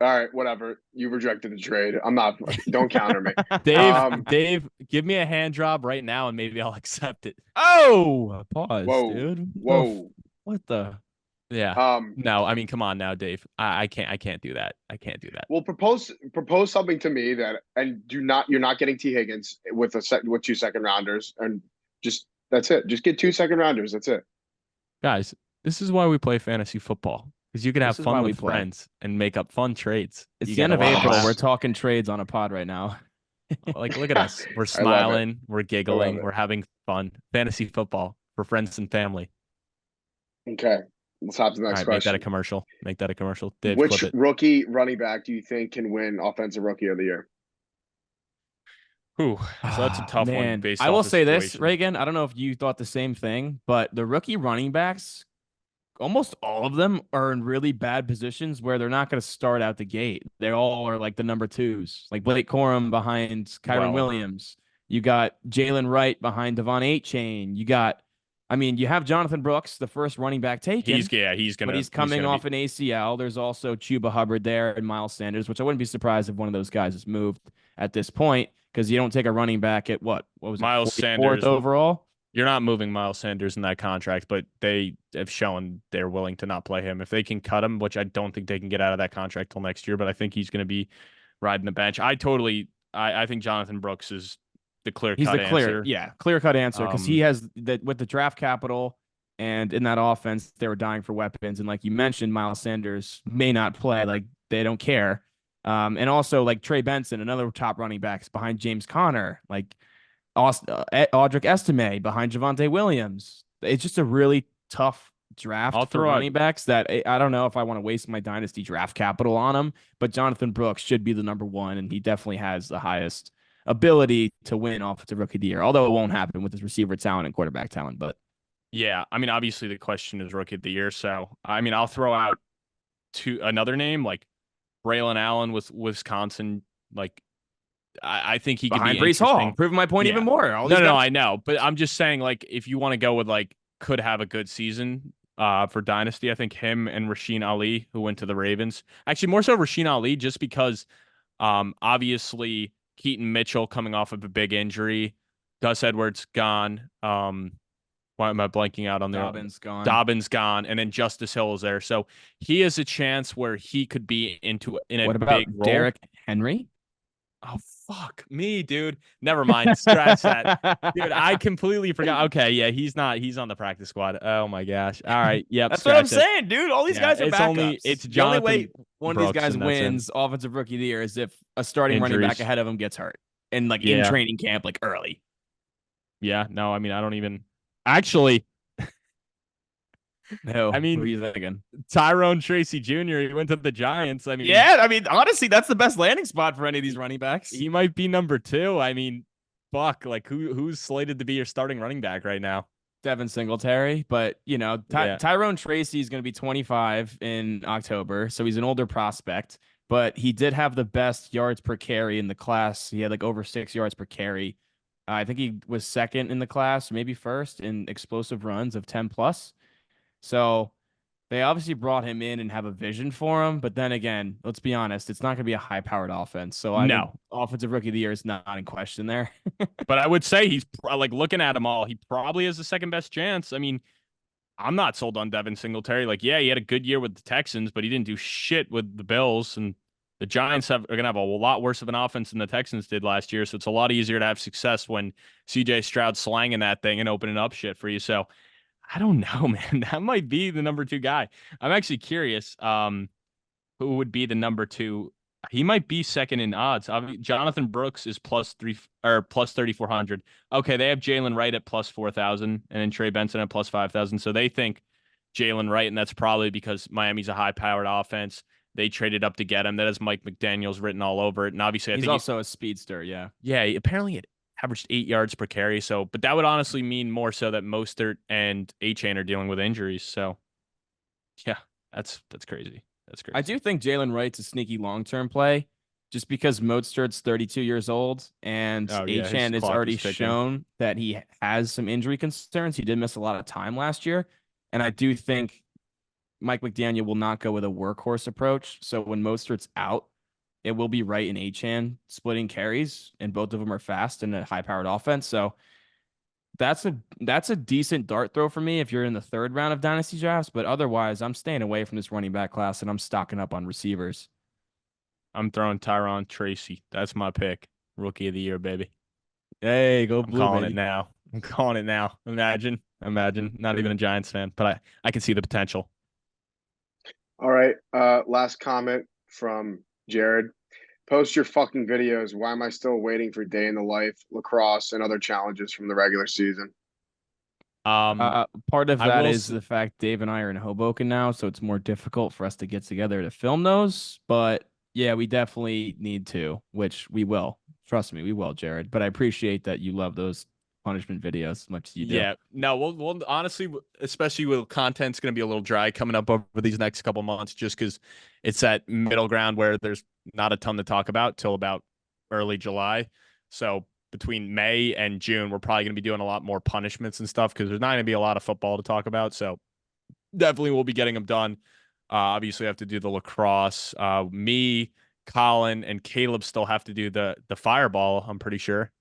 All right, whatever. You rejected the trade. I'm not. Don't counter me. Dave, give me a hand job right now and maybe I'll accept it. Oh, pause, Whoa, dude. whoa. What the? Yeah. Um, No, I mean, come on now, Dave. I can't do that. I can't do that. well, propose something to me that, and do not. You're not getting T Higgins with with 2 second rounders, and just that's it. Just get 2 second rounders. That's it. Guys, this is why we play fantasy football. Because you can have This is why fun we with play. friends and make up fun trades. It's You the get end a of lot April. laughs. We're talking trades on a pod right now. Like, look at us. We're I love it. smiling, we're I love giggling, it. we're having fun. Fantasy football for friends and family. Okay, let's hop to the All next right, make that a question. commercial. Make that a commercial. Dave, clip Which it. rookie running back do you think can win Offensive Rookie of the Year? Whew. So that's a tough one Man, based I off will the say this, situation. Reagan. I don't know if you thought the same thing, but the rookie running backs, almost all of them are in really bad positions where they're not going to start out the gate. They all are like the number twos, like Blake Corum behind Kyron Well, Williams. You got Jalen Wright behind Devon Achane. You have Jonathan Brooks, the first running back taken, but he's coming gonna be. off an ACL. There's also Chuba Hubbard there and Miles Sanders, which I wouldn't be surprised if one of those guys is moved at this point because you don't take a running back at what was it, Miles 44th Sanders. overall? You're not moving Miles Sanders in that contract, but they have shown they're willing to not play him. If they can cut him, which I don't think they can get out of that contract till next year, but I think he's going to be riding the bench. I think Jonathan Brooks is the clear He's cut the answer. clear cut answer because he Um, has that with the draft capital and in that offense they were dying for weapons and like you mentioned, Miles Sanders may not play, like they don't care, and also like Trey Benson, another top running backs behind James Conner, like Audric Estime behind Javonte Williams. It's just a really tough I'll draft for throw out running backs that I don't know if I want to waste my dynasty draft capital on him, but Jonathan Brooks should be the number one, and he definitely has the highest ability to win Offensive Rookie of the Year, although it won't happen with his receiver talent and quarterback talent. But yeah, I mean, obviously the question is rookie of the year. So I mean, I'll throw out another name like Braylon Allen with Wisconsin. Like I think he could behind be Brees Hall, interesting. proving my point even Yeah. more. All No, these no, no, guys. I know. But I'm just saying, like, if you want to go with like could have a good season for Dynasty, I think him and Rasheen Ali, who went to the Ravens. Actually, more so Rasheen Ali, just because obviously Keaton Mitchell coming off of a big injury. Gus Edwards gone. Why am I blanking out on there? Dobbins gone. Dobbins gone, and then Justice Hill is there. So he has a chance where he could be in a What big about role. Derrick Henry? Oh, fuck me, dude. Never mind. Scratch that. Dude, I completely forgot. Okay, yeah, he's not. He's on the practice squad. Oh my gosh. All right. Yep. That's what I'm Scratch it. saying, dude. All these Yeah, guys are backups. it's The only way Jonathan one of these Brooks, guys and that's it. wins Offensive Rookie of the Year is if a starting running back Injuries. ahead of him gets hurt and like in Yeah. training camp, like early. Yeah. No, I mean, I don't even actually. No, I mean, who are you thinking? Tyrone Tracy Jr., he went to the Giants. I mean, Yeah, I mean, honestly, that's the best landing spot for any of these running backs. he might be number two. I mean, fuck, like who's slated to be your starting running back right now? Devin Singletary, but Yeah. Tyrone Tracy is going to be 25 in October, so he's an older prospect, but he did have the best yards per carry in the class. He had like over 6 yards per carry. I think he was second in the class, maybe first in explosive runs of 10 plus. So they obviously brought him in and have a vision for him. But then again, let's be honest, it's not going to be a high powered offense. So I think No. Offensive Rookie of the Year is not in question there. But I would say he's like looking at them all. He probably has the second best chance. I mean, I'm not sold on Devin Singletary. Like, yeah, he had a good year with the Texans, but he didn't do shit with the Bills. And the Giants are going to have a lot worse of an offense than the Texans did last year. So it's a lot easier to have success when CJ Stroud's slanging that thing and opening up shit for you. So I don't know, man. That might be the number two guy. I'm actually curious who would be the number two. He might be second in odds. I mean, Jonathan Brooks is +3 or +3,400. Okay, they have Jalen Wright at +4,000 and then Trey Benson at +5,000. So they think Jalen Wright, and that's probably because Miami's a high-powered offense. They traded up to get him. That has Mike McDaniel's written all over it. And obviously, I He's think also a speedster. Yeah. yeah, apparently it averaged 8 yards per carry. So, but that would honestly mean more so that Mostert and Achane are dealing with injuries. So, yeah, that's crazy. That's crazy. I do think Jalen Wright's a sneaky long-term play just because Mostert's 32 years old and Oh, yeah, his Achane has clock already is ticking. shown that he has some injury concerns. He did miss a lot of time last year. And I do think Mike McDaniel will not go with a workhorse approach. So when Mostert's out, it will be Wright and Achane splitting carries, and both of them are fast and a high-powered offense. So that's a decent dart throw for me if you're in the third round of dynasty drafts. But otherwise, I'm staying away from this running back class, and I'm stocking up on receivers. I'm throwing Tyron Tracy. That's my pick. Rookie of the year, baby. Hey, go I'm blue, calling baby. it now. I'm calling it now. Imagine. Not even a Giants fan, but I can see the potential. All right. Last comment from Jared. Post your fucking videos. Why am I still waiting for day in the life, lacrosse, and other challenges from the regular season? Part of I that will is the fact Dave and I are in Hoboken now, so it's more difficult for us to get together to film those. But yeah, we definitely need to, which we will. Trust me, we will, Jared. But I appreciate that you love those punishment videos as much as you do. Yeah, no, we'll honestly, especially with content's going to be a little dry coming up over these next couple months, just because it's that middle ground where there's not a ton to talk about till about early July. So between May and June, we're probably going to be doing a lot more punishments and stuff because there's not going to be a lot of football to talk about. So definitely we'll be getting them done. Obviously, I have to do the lacrosse. Me, Colin, and Caleb still have to do the fireball. I'm pretty sure.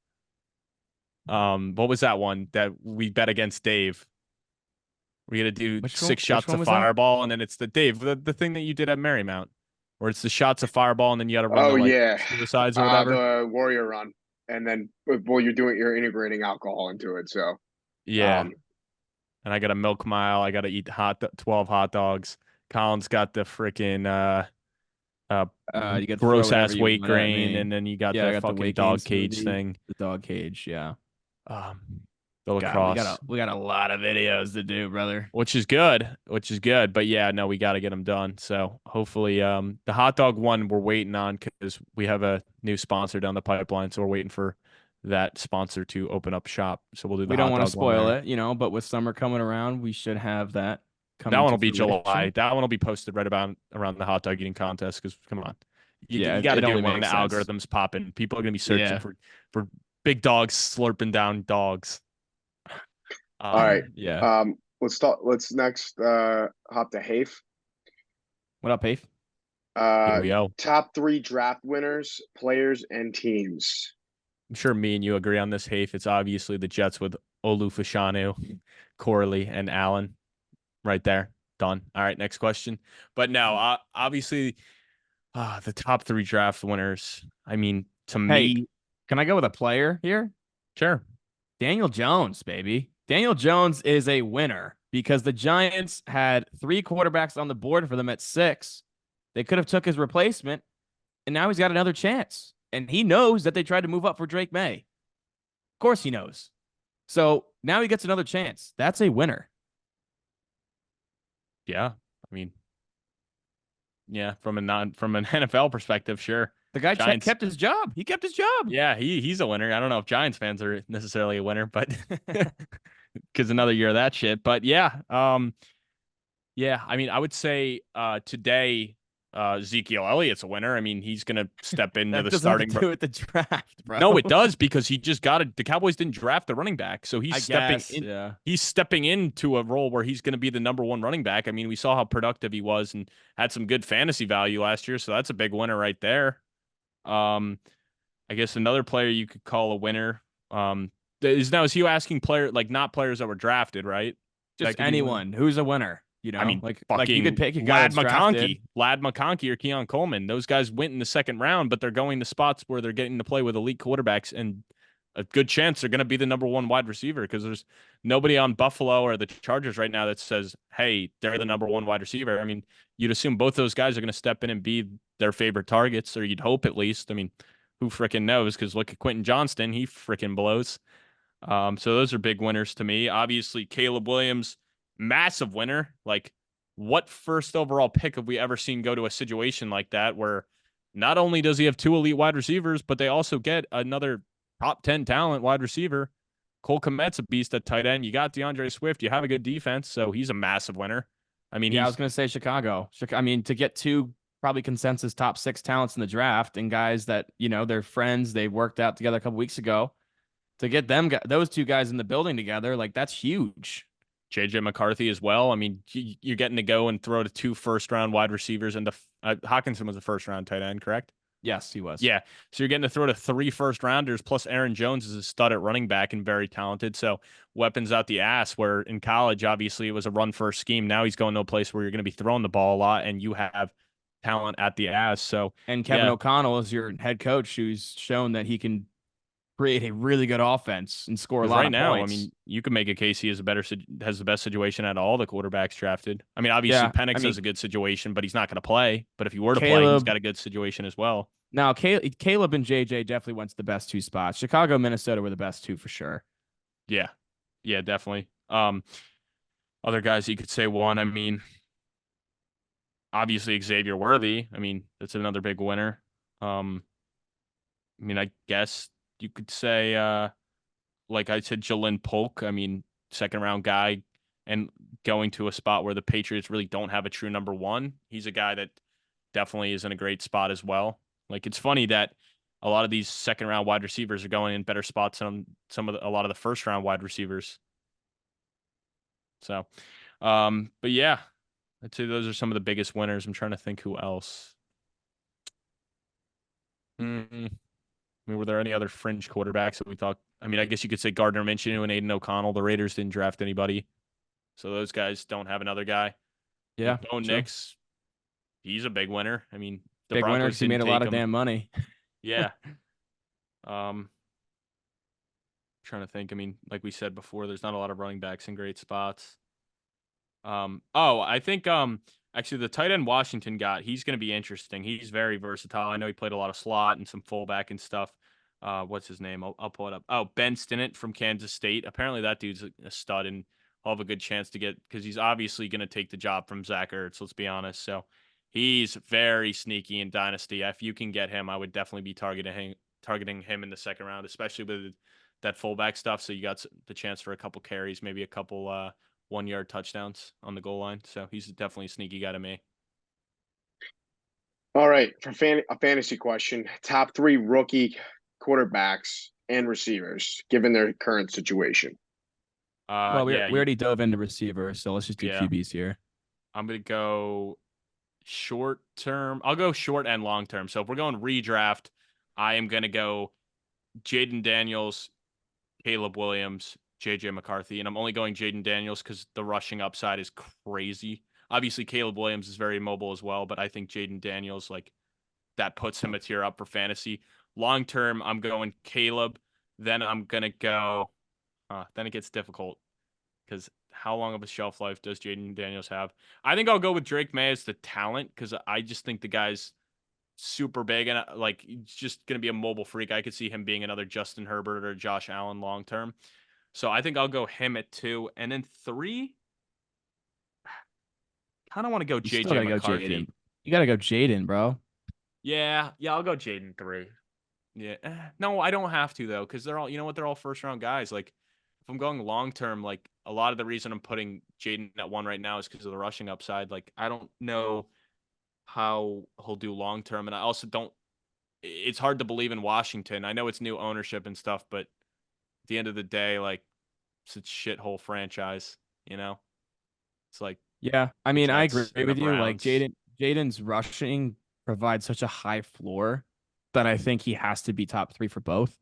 What was that one that we bet against Dave? We're gonna do six shots of fireball, and then it's the Dave, the thing that you did at Marymount, where it's the shots of fireball, and then you got to run Oh the yeah, suicides or whatever. the warrior run, and then well, you're integrating alcohol into it. So Yeah, and I got a milk mile. I got to eat 12 hot dogs. Colin's got the freaking You got gross ass weight grain, and then you got I the got fucking weight dog gain cage smoothie, thing. The dog cage, yeah. The God, lacrosse, we got a lot of videos to do, brother. which is good. But yeah, no, we got to get them done. So hopefully, the hot dog one we're waiting on because we have a new sponsor down the pipeline. So we're waiting for that sponsor to open up shop. So we'll do the We don't hot want to dog one spoil there. it, but with summer coming around, we should have that That coming one to will be fruition. July. That one will be posted right about around the hot dog eating contest. Because come on, you got to it do only it when the makes sense. algorithm's popping. People are gonna be searching Yeah. for big dogs slurping down dogs. all right. Yeah. Let's next hop to Hafe. What up, Pafe? Here we go. Top 3 draft winners, players, and teams. I'm sure me and you agree on this, Hafe. It's obviously the Jets with Olu Fashanu, Corley, and Allen right there. Done. All right, next question. But no, obviously, the top 3 draft winners. I mean, to me, can I go with a player here? Sure. Daniel Jones, baby. Daniel Jones is a winner because the Giants had 3 quarterbacks on the board for them at 6. They could have took his replacement, and now he's got another chance. And he knows that they tried to move up for Drake May. Of course he knows. So now he gets another chance. That's a winner. Yeah. I mean, yeah, from an NFL perspective, sure. The guy kept his job. He kept his job. Yeah, he's a winner. I don't know if Giants fans are necessarily a winner, but because another year of that shit. But yeah, yeah. I mean, I would say today Ezekiel Elliott's a winner. I mean, he's gonna step into the starting. Have to do with the draft, bro. No, it does because he just got it. The Cowboys didn't draft the running back, so he's stepping in. Yeah. He's stepping into a role where he's going to be the number 1 running back. I mean, we saw how productive he was and had some good fantasy value last year, so that's a big winner right there. I guess another player you could call a winner. Is he asking not players that were drafted, right? Just anyone who's a winner. I mean, like you could pick a guy Lad McConkey, or Keon Coleman. Those guys went in the second round, but they're going to spots where they're getting to play with elite quarterbacks, and a good chance they're going to be the number 1 wide receiver because there's nobody on Buffalo or the Chargers right now that says, hey, they're the number 1 wide receiver. I mean, you'd assume both those guys are going to step in and be their favorite targets, or you'd hope at least. I mean, who freaking knows? Because look at Quentin Johnston. He freaking blows. So those are big winners to me. Obviously, Caleb Williams, massive winner. Like, what first overall pick have we ever seen go to a situation like that where not only does he have 2 elite wide receivers, but they also get another top 10 talent wide receiver? Cole Kmet's a beast at tight end. You got DeAndre Swift. You have a good defense, so he's a massive winner. I mean, I was going to say Chicago. I mean, to get 2 probably consensus top 6 talents in the draft and guys that, they're friends, they worked out together a couple weeks ago, to get those 2 guys in the building together, like that's huge. JJ McCarthy as well. I mean, you're getting to go and throw to 2 first-round wide receivers, and Hawkinson was a first-round tight end, correct? Yes, he was. Yeah. So you're getting to throw to 3 first-rounders, plus Aaron Jones is a stud at running back and very talented. So weapons out the ass, where in college, obviously, it was a run-first scheme. Now he's going to a place where you're going to be throwing the ball a lot, and you have talent at the ass. So, And Kevin O'Connell is your head coach, who's shown that he can create a really good offense and score a lot right of now, points. I mean, you can make a case he has the best situation out of all the quarterbacks drafted. I mean, obviously Yeah, Penix has a good situation, but he's not going to play. But if he were to play, he's got a good situation as well. Now, Caleb and JJ definitely went to the best 2 spots. Chicago, Minnesota were the best 2 for sure. Yeah, yeah, definitely. Other guys you could say one. I mean, obviously Xavier Worthy. I mean, that's another big winner. I mean, I guess you could say, like I said, Jalen Polk. I mean, 2nd-round guy, and going to a spot where the Patriots really don't have a true number 1. He's a guy that definitely is in a great spot as well. Like, it's funny that a lot of these 2nd-round wide receivers are going in better spots than a lot of the 1st-round wide receivers. So, but yeah, I'd say those are some of the biggest winners. I'm trying to think who else. I mean, were there any other fringe quarterbacks that we thought? I mean, I guess you could say Gardner Minshew and Aiden O'Connell. The Raiders didn't draft anybody, so those guys don't have another guy. Yeah, Bo Nix, he's a big winner. I mean, the big Broncos winner because he made a lot of damn money. Yeah. Trying to think. I mean, like we said before, there's not a lot of running backs in great spots. I think actually the tight end Washington got, he's going to be interesting. He's very versatile. I know he played a lot of slot and some fullback and stuff. What's his name? I'll pull it up. Oh, Ben Stinnett from Kansas State. Apparently that dude's a stud and will have a good chance to get, because he's obviously going to take the job from Zach Ertz, let's be honest. So he's very sneaky in Dynasty. If you can get him, I would definitely be targeting him in the 2nd round, especially with that fullback stuff. So you got the chance for a couple carries, maybe a couple 1-yard touchdowns on the goal line. So he's definitely a sneaky guy to me. All right, for a fantasy question, top 3 rookie quarterbacks and receivers given their current situation. Well, we already dove into receiver, so let's just do QBs here. I'm gonna go short term. I'll go short and long term. So if we're going redraft, I am gonna go Jaden Daniels, Caleb Williams, JJ McCarthy, and I'm only going Jaden Daniels because the rushing upside is crazy. Obviously, Caleb Williams is very mobile as well, but I think Jaden Daniels, like, that puts him a tier up for fantasy. Long term, I'm going Caleb. Then I'm gonna go. Then it gets difficult because how long of a shelf life does Jaden Daniels have? I think I'll go with Drake May as the talent because I just think the guy's super big and like he's just gonna be a mobile freak. I could see him being another Justin Herbert or Josh Allen long term. So I think I'll go him at 2, and then 3. Kind of want to go JJ McCarthy. You gotta go Jaden, bro. Yeah, I'll go Jaden 3. Yeah, no, I don't have to though, because they're all, you know what, they're all 1st-round guys. Like, if I'm going long term, like a lot of the reason I'm putting Jaden at 1 right now is because of the rushing upside. Like, I don't know how he'll do long term, and I also don't. It's hard to believe in Washington. I know it's new ownership and stuff, but at the end of the day, like, it's a shithole franchise. You know, it's like, yeah. I mean, I agree with you. Like Browns. Jaden's rushing provides such a high floor that I think he has to be top 3 for both.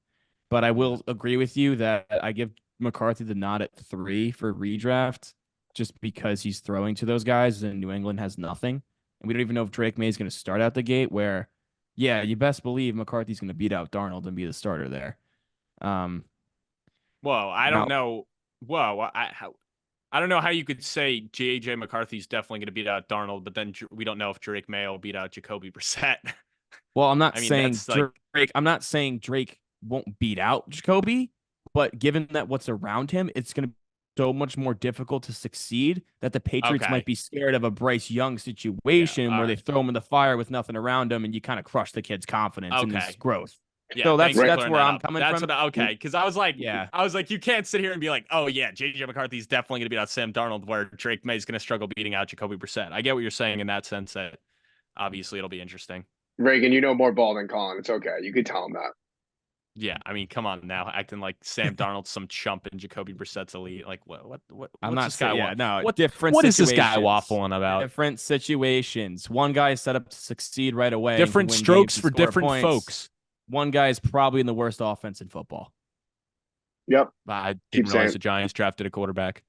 But I will agree with you that I give McCarthy the nod at 3 for redraft just because he's throwing to those guys and New England has nothing. And we don't even know if Drake May is going to start out the gate where, yeah, you best believe McCarthy's going to beat out Darnold and be the starter there. Well, I don't know. Well, I don't know how you could say JJ McCarthy's definitely going to beat out Darnold, but then we don't know if Drake May will beat out Jacoby Brissett. Well, I'm not saying Drake. I'm not saying Drake won't beat out Jacoby, but given that what's around him, it's going to be so much more difficult to succeed that the Patriots might be scared of a Bryce Young situation where they throw him in the fire with nothing around him, and you kind of crush the kid's confidence and his growth. Yeah, so that's where I'm coming from. Because I was like, you can't sit here and be like, oh yeah, JJ McCarthy's definitely going to beat out Sam Darnold, where Drake May's going to struggle beating out Jacoby Brissett. I get what you're saying in that sense that obviously it'll be interesting. Reagan, you know more ball than Colin. It's okay. You could tell him that. Yeah, I mean, come on now, acting like Sam Darnold's some chump and Jacoby Brissett's elite. Like, I'm what's not this guy saying, yeah, want? no, What, different what is this guy situations. waffling about? Different situations. One guy is set up to succeed right away and can Different win games strokes and for score different points. folks. One guy is probably in the worst offense in football. Yep. I Keep didn't realize saying. the Giants drafted a quarterback.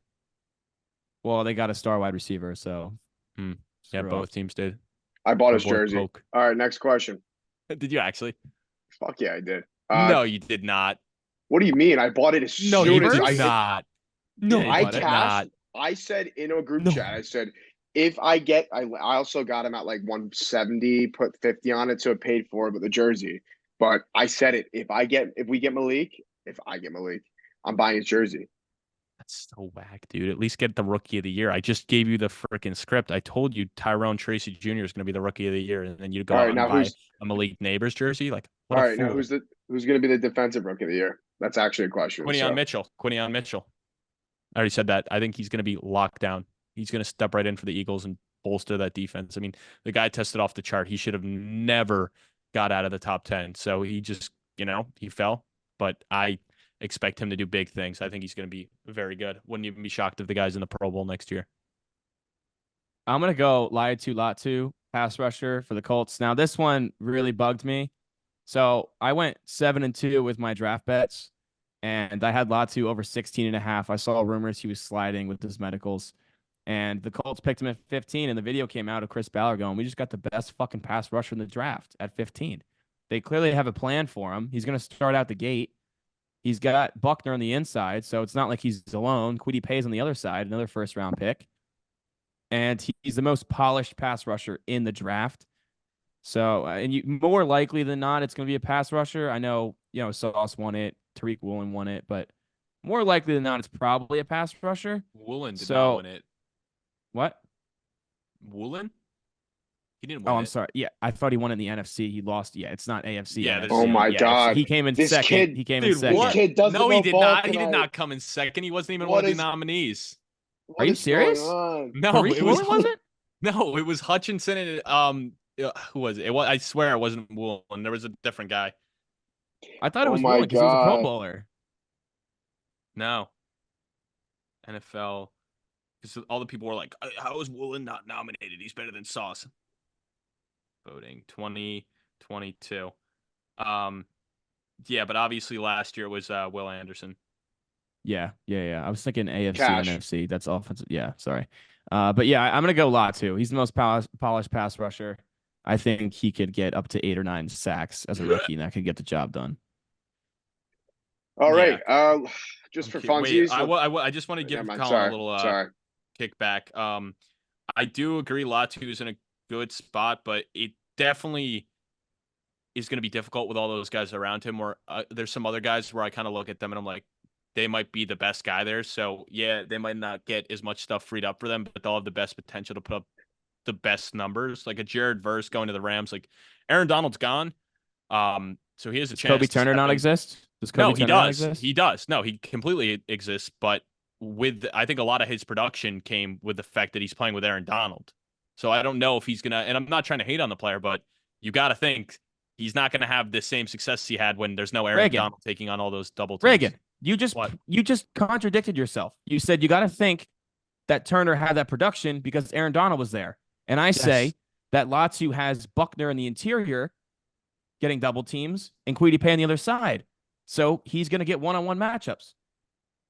Well, they got a star wide receiver, so Hmm. Yeah, screw both up. teams did. I bought My his boy jersey. Poke. All right, next question. Did you actually? Fuck yeah, I did. No, you did not. What do you mean? I bought it as No, you soon as did Neighbors? not. Yeah, No, you I you bought it. did cashed. not. I said in a group No. chat, I said, if I get, I also got him at like 170, put 50 on it, so it paid for it with the jersey. But I said it, if we get Malik, I'm buying his jersey. That's so whack, dude. At least get the rookie of the year. I just gave you the freaking script. I told you Tyrone Tracy Jr. is going to be the rookie of the year, and then you go All right, out and now buy a Malik Neighbors jersey. Like, what all a right, now fool. who's going to be the defensive rookie of the year? That's actually a question. Quinion Mitchell. Quinion Mitchell. I already said that. I think he's going to be locked down. He's going to step right in for the Eagles and bolster that defense. I mean, the guy tested off the chart. He should have never got out of the top 10. So he just, he fell. But I expect him to do big things. I think he's going to be very good. Wouldn't even be shocked if the guy's in the Pro Bowl next year. I'm gonna go Latu pass rusher for the Colts. Now this one really bugged me. So I went 7-2 with my draft bets, and I had Latu over 16.5. I saw rumors he was sliding with his medicals, and the Colts picked him at 15. And the video came out of Chris Ballard going, "We just got the best fucking pass rusher in the draft at 15." They clearly have a plan for him. He's gonna start out the gate. He's got Buckner on the inside, so it's not like he's alone. Quiddy Pay's on the other side, another first round pick. And he's the most polished pass rusher in the draft. So, and more likely than not, it's going to be a pass rusher. I know, Sauce won it, Tariq Woolen won it, but more likely than not, it's probably a pass rusher. Woolen did not So, win it. what? Woolen? He didn't Oh, win I'm it. sorry. Yeah, I thought he won in the NFC. He lost. Yeah, it's not AFC. Yeah, NFC. Oh my Yeah, God. he came in This second. kid- He came in Dude, second. This kid doesn't No, he know did ball not. He tonight. did not come in second. He wasn't even What one of is- the nominees. What Are you is going serious? on? No, Tariq it was Woolen wasn't? No, it was Hutchinson and who was it? I swear it wasn't Woolen. There was a different guy. I thought it Oh was my Woolen because he was a Pro God. Bowler. No. NFL. Because all the people were like, how is Woolen not nominated? He's better than Sauce. Voting 2022. Yeah, but obviously last year was Will Anderson. Yeah. I was thinking AFC Cash. and NFC. That's offensive. Yeah, sorry. But yeah, I'm gonna go Latu. He's the most polished pass rusher. I think he could get up to 8 or 9 sacks as a rookie, and that could get the job done. All right. Yeah. Just for Wait, funsies. I just want to give Never mind. Colin a little Sorry. kickback. I do agree Latu's in a good spot, but it definitely is going to be difficult with all those guys around him. Where there's some other guys where I kind of look at them and I'm like, they might be the best guy there. So yeah, they might not get as much stuff freed up for them, but they'll have the best potential to put up the best numbers. Like a Jared Verse going to the Rams. Like Aaron Donald's gone. So he has a Does chance. Kobe Turner not exist? Does Kobe Turner not exist? He does. No, he completely exists. But I think a lot of his production came with the fact that he's playing with Aaron Donald. So I don't know if he's gonna. And I'm not trying to hate on the player, but you got to think he's not gonna have the same success he had when there's no Aaron Donald taking on all those double teams. Reagan, you just contradicted yourself. You said you got to think that Turner had that production because Aaron Donald was there, and I say that Latu has Buckner in the interior getting double teams and Quiddy Pay on the other side. So he's going to get one-on-one matchups.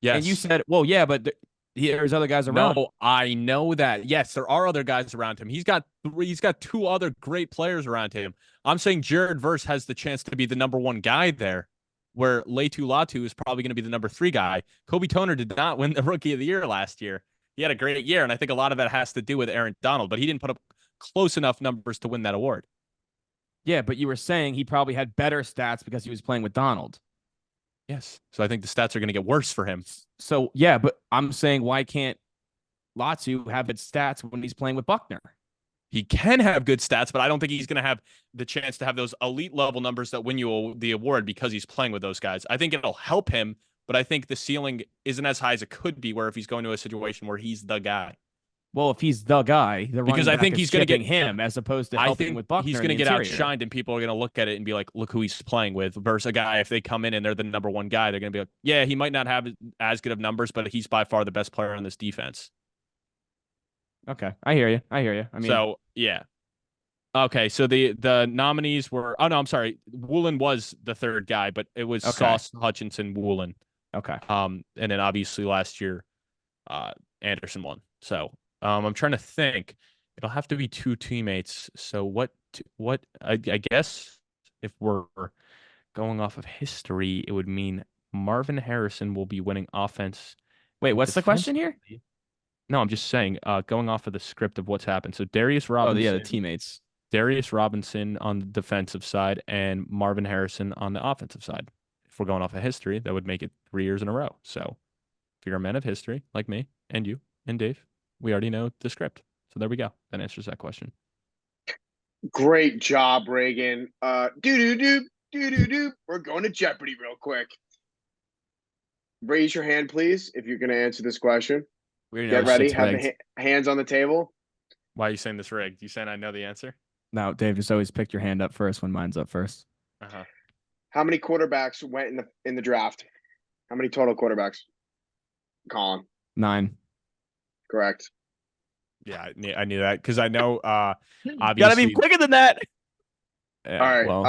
Yes. And you said, well, yeah, but there's other guys around. No, I know that. Yes, there are other guys around him. He's got 2 other great players around him. I'm saying Jared Verse has the chance to be the number 1 guy there, where Latu is probably going to be the number 3 guy. Kobe Toner did not win the Rookie of the Year last year. He had a great year, and I think a lot of that has to do with Aaron Donald, but he didn't put up close enough numbers to win that award. Yeah, but you were saying he probably had better stats because he was playing with Donald. Yes. So I think the stats are going to get worse for him. So, yeah, but I'm saying why can't Latu have its stats when he's playing with Buckner? He can have good stats, but I don't think he's going to have the chance to have those elite level numbers that win you the award because he's playing with those guys. I think it'll help him, but I think the ceiling isn't as high as it could be where if he's going to a situation where he's the guy. Well, if he's the guy, the Because running I back think is he's going to chipping get. him as opposed to I helping think with he's Buckner in going to the get interior. outshined, and people are going to look at it and be like, "Look who he's playing with." Versus a guy, if they come in and they're the number one guy, they're going to be like, "Yeah, he might not have as good of numbers, but he's by far the best player on this defense." Okay, I hear you. I hear you. I mean, So yeah, okay. So the nominees were. Oh no, I'm sorry. Woolen was the third guy, but it was okay, Sauce, Hutchinson, Woolen. okay. And then obviously last year, uh, Anderson won. So I'm trying to think. It'll have to be two teammates. So what I guess if we're going off of history, it would mean Marvin Harrison will be winning offense Wait, and what's the question here? defensively. No, I'm just saying, going off of the script of what's happened. So Oh, yeah, the teammates. Darius Robinson on the defensive side, and Marvin Harrison on the offensive side. If we're going off of history, that would make it 3 years in a row. So if you're a man of history like me and you and Dave, we already know the script. So there we go. That answers that question. Great job, Reagan. Do. We're going to Jeopardy real quick. Raise your hand, please, if you're going to answer this question. We already know Get this ready. shit's Have the rigged. hands on the table. Why are you saying this rigged? You saying I know the answer? No, Dave, just always pick your hand up first when mine's up first. Uh-huh. How many quarterbacks went in the draft? How many total quarterbacks? Colin. 9. Correct. Yeah, I knew that because I know Gotta be obviously. quicker than that. Yeah, All right. well,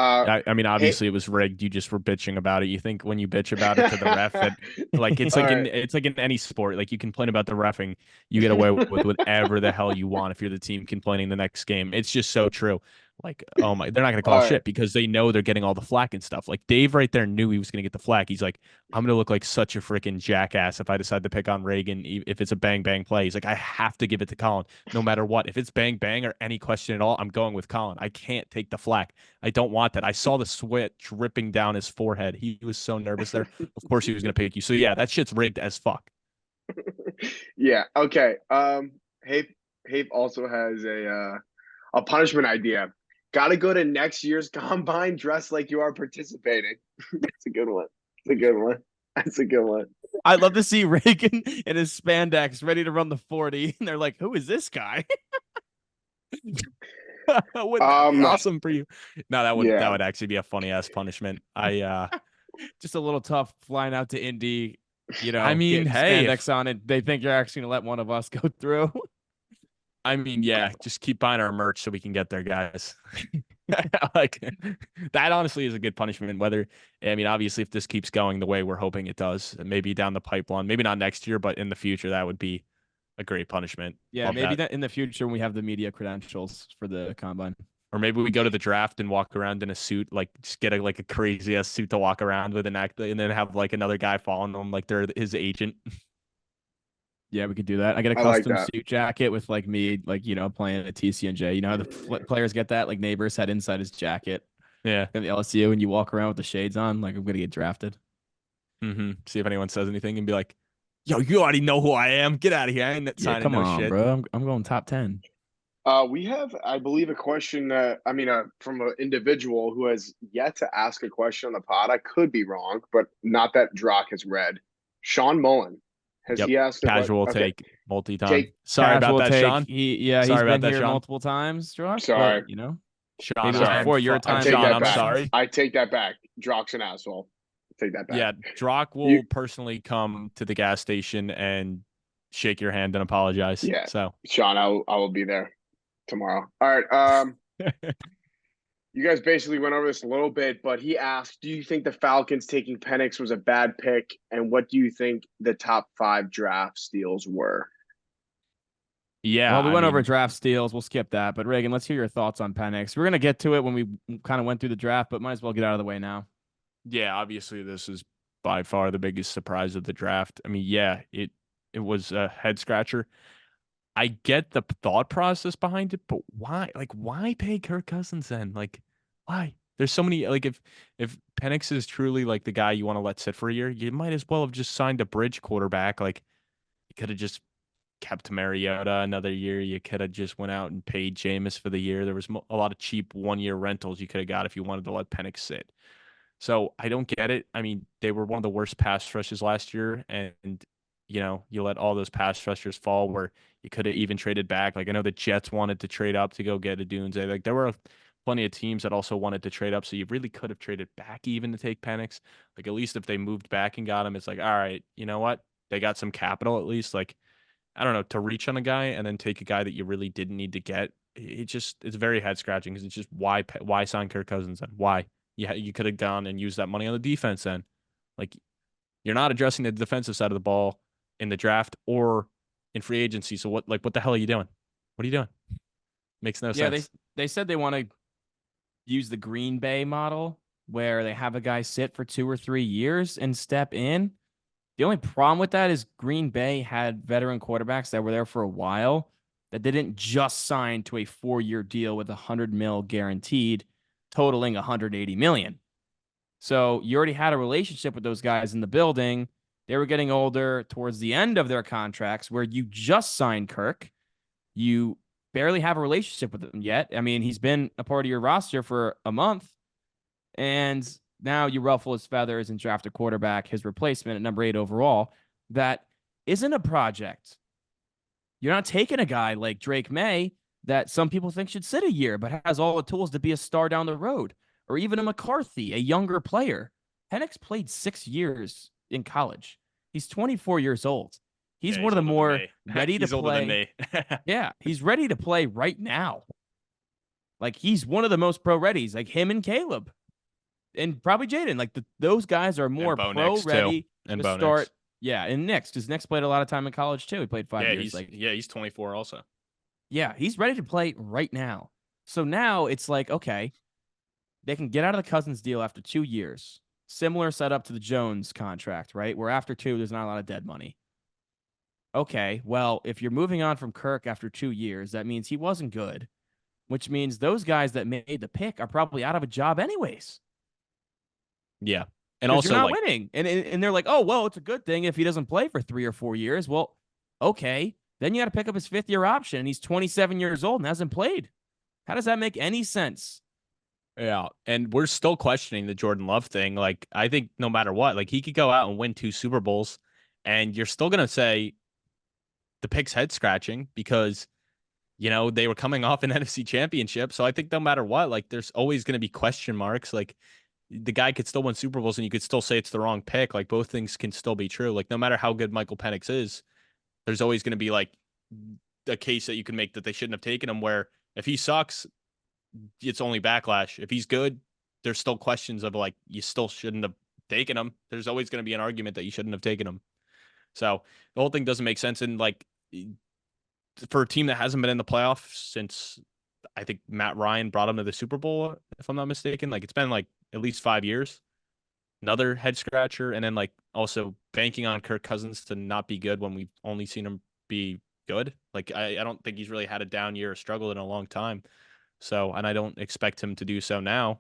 I mean, hey- obviously it was rigged. You just were bitching about it. You think when you bitch about it to the ref that, like, it's All like right. it's like in any sport. Like you complain about the refing, you get away with whatever the hell you want if you're the team complaining the next game. It's just so true. Like, oh my, they're not gonna call All right. shit because they know they're getting all the flack and stuff. Like Dave right there knew he was gonna get the flack. He's like, I'm gonna look like such a freaking jackass if I decide to pick on Reagan if it's a bang bang play. He's like, I have to give it to Colin no matter what. If it's bang bang or any question at all, I'm going with Colin. I can't take the flack. I don't want that. I saw the sweat dripping down his forehead. He was so nervous there. Of course he was gonna pick you. So yeah, that shit's rigged as fuck. Yeah. Okay. Hape also has a punishment idea. Got to go to next year's combine dressed like you are participating. That's a good one. That's a good one. That's a good one. I'd love to see Reagan in his spandex ready to run the 40. And they're like, who is this guy? Wouldn't that be Um, awesome for you? No, that Yeah. would actually be a funny ass punishment. I Just a little tough flying out to Indy, I mean, getting hey, spandex on it. They think you're actually going to let one of us go through. I mean, yeah, just keep buying our merch so we can get there, guys. Like that honestly is a good punishment. Whether I mean, obviously, if this keeps going the way we're hoping it does, maybe down the pipeline, maybe not next year, but in the future, that would be a great punishment. Yeah, Love maybe that. in the future when we have the media credentials for the combine. Or maybe we go to the draft and walk around in a suit, like just get like a crazy ass suit to walk around with and act, and then have like another guy following them like they're his agent. Yeah, we could do that. I get a I like custom that. suit jacket with like me, like playing at TCNJ. You know how the players get that? Like Neighbors had inside his jacket Yeah. in the LSU, and you walk around with the shades on, like I'm gonna get drafted. See if anyone says anything and be like, "Yo, you already know who I am. Get out of here. I ain't Yeah, signing come no on, shit." bro. I'm going top 10. We have, I believe, a question. From an individual who has yet to ask a question on the pod. I could be wrong, but not that Drock has read. Sean Mullen, has Yep. he asked a question? Casual Okay, take, multi-time. Jake, Sorry about Casual that, take. Sean. He's Sorry about been that, here Sean. multiple times, Josh. Sorry. But Sean, maybe it was Sorry. before your I time. take Sean, that I'm back. sorry. I take that back. Drock's an asshole. Take that back. Yeah, Drock will personally come to the gas station and shake your hand and apologize. Yeah. So Sean, I will be there tomorrow. All right. You guys basically went over this a little bit, but he asked, do you think the Falcons taking Penix was a bad pick? And what do you think the top 5 draft steals were? yeah, Well, we I went over mean, draft steals. We'll skip that. But Reagan, let's hear your thoughts on Penix. We're gonna get to it when we kind of went through the draft, but might as well get out of the way now. yeah, obviously this is by far the biggest surprise of the draft. I mean, yeah, it was a head scratcher. I get the thought process behind it, but why? Like, why pay Kirk Cousins then? Like, why? There's so many. Like, if Penix is truly like the guy you want to let sit for a year, you might as well have just signed a bridge quarterback. Like, you could have just kept Mariota another year. You could have just went out and paid Jameis for the year. There was a lot of cheap 1 year rentals you could have got if you wanted to let Penix sit. So I don't get it. I mean, they were one of the worst pass rushes last year, and you let all those pass rushers fall where you could have even traded back. Like I know the Jets wanted to trade up to go get a Dunze. Like there were plenty of teams that also wanted to trade up, so you really could have traded back even to take Penix. Like at least if they moved back and got him, it's like, all right, you know what? They got some capital at least. Like I don't know, to reach on a guy and then take a guy that you really didn't need to get. It's very head scratching because it's just why sign Kirk Cousins then? Why? Yeah, you could have gone and used that money on the defense then. Like you're not addressing the defensive side of the ball in the draft or in free agency. So what the hell are you doing? What are you doing? Makes no Yeah, sense. they said they want to use the Green Bay model where they have a guy sit for 2 or 3 years and step in. The only problem with that is Green Bay had veteran quarterbacks that were there for a while that didn't just sign to a 4-year deal with $100 million guaranteed, totaling $180 million. So you already had a relationship with those guys in the building. They were getting older towards the end of their contracts where you just signed Kirk. You barely have a relationship with him yet. I mean, he's been a part of your roster for a month, and now you ruffle his feathers and draft a quarterback, his replacement at number 8 overall. That isn't a project. You're not taking a guy like Drake May that some people think should sit a year, but has all the tools to be a star down the road, or even a McCarthy, a younger player. Penix played 6 years in college. He's 24 years old. He's Yeah, one he's of the older than more me. ready to He's older than play. me. Yeah, he's ready to play right now. Like he's one of the most pro readies, like him and Caleb, and probably Jaden. Like those guys are And more Bo pro Nix too. ready And to Bo Nix. start. Yeah, and Nix, because Nix played a lot of time in college too. He played five Yeah, years. Like, he's 24 also. yeah, he's ready to play right now. So now it's like, okay, they can get out of the Cousins deal after 2 years. Similar setup to the Jones contract, right? Where after 2, there's not a lot of dead money. Okay, well, if you're moving on from Kirk after 2 years, that means he wasn't good, which means those guys that made the pick are probably out of a job anyways Yeah. And because you're also not like winning. And they're like, oh, well, it's a good thing if he doesn't play for 3 or 4 years. Well, okay, then you got to pick up his 5th-year option, and he's 27 years old and hasn't played. How does that make any sense? yeah, and we're still questioning the Jordan Love thing. Like I think no matter what, like he could go out and win 2 Super Bowls and you're still going to say the pick's head scratching because they were coming off an NFC championship. So I think no matter what, like there's always going to be question marks. Like the guy could still win Super Bowls and you could still say it's the wrong pick. Like both things can still be true. Like no matter how good Michael Penix is, there's always going to be like a case that you can make that they shouldn't have taken him where if he sucks, it's only backlash. If he's good, there's still questions of like you still shouldn't have taken him. There's always going to be an argument that you shouldn't have taken him. So the whole thing doesn't make sense. And like for a team that hasn't been in the playoffs since I think Matt Ryan brought him to the Super Bowl, if I'm not mistaken, like it's been like at least 5 years. Another head scratcher, and then like also banking on Kirk Cousins to not be good when we've only seen him be good. Like I don't think he's really had a down year or struggled in a long time. So, and I don't expect him to do so now.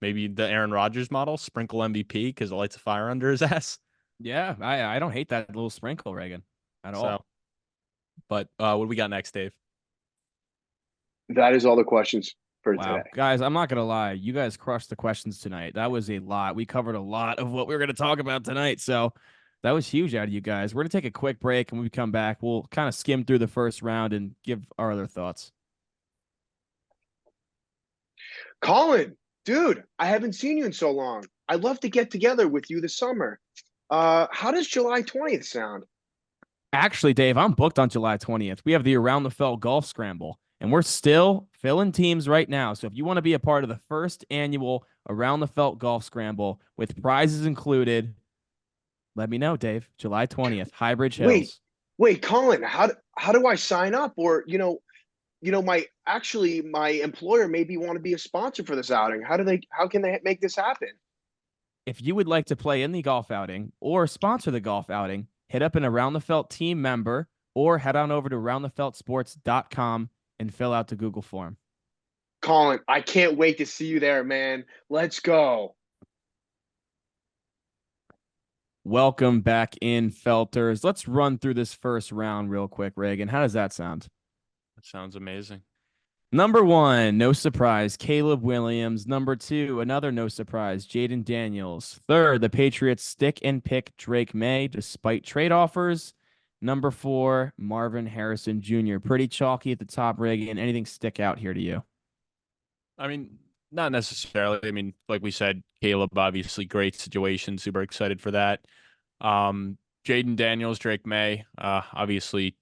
Maybe the Aaron Rodgers model, sprinkle MVP because it lights a fire under his ass. Yeah, I don't hate that little sprinkle, Reagan, at So, all. but what do we got next, Dave? That is all the questions for Wow. today. Guys, I'm not going to lie. You guys crushed the questions tonight. That was a lot. We covered a lot of what we were going to talk about tonight. So that was huge out of you guys. We're going to take a quick break, and when we come back, we'll kind of skim through the first round and give our other thoughts. Colin, dude, I haven't seen you in so long. I'd love to get together with you this summer. How does July 20th sound? Actually, Dave, I'm booked on July 20th. We have the Around the Felt Golf Scramble, and we're still filling teams right now. So if you want to be a part of the first annual Around the Felt Golf Scramble with prizes included, let me know, Dave. July 20th, Highbridge Wait, Hills. wait, Colin, how do I sign up? Or my employer maybe want to be a sponsor for this outing. How can they make this happen? If you would like to play in the golf outing or sponsor the golf outing, hit up an Around the Felt team member or head on over to aroundthefeltsports.com and fill out the Google form. Colin, I can't wait to see you there, man. Let's go. Welcome back in, Felters. Let's run through this first round real quick, Reagan. How does that sound? That sounds amazing. Number one, no surprise, Caleb Williams. Number two, another no surprise, Jaden Daniels. Third, the Patriots stick and pick Drake May despite trade offers. Number four, Marvin Harrison Jr. Pretty chalky at the top, Reagan. Anything stick out here to you? I mean, not necessarily. I mean, like we said, Caleb, obviously great situation. Super excited for that. Um, Jaden Daniels, Drake May, obviously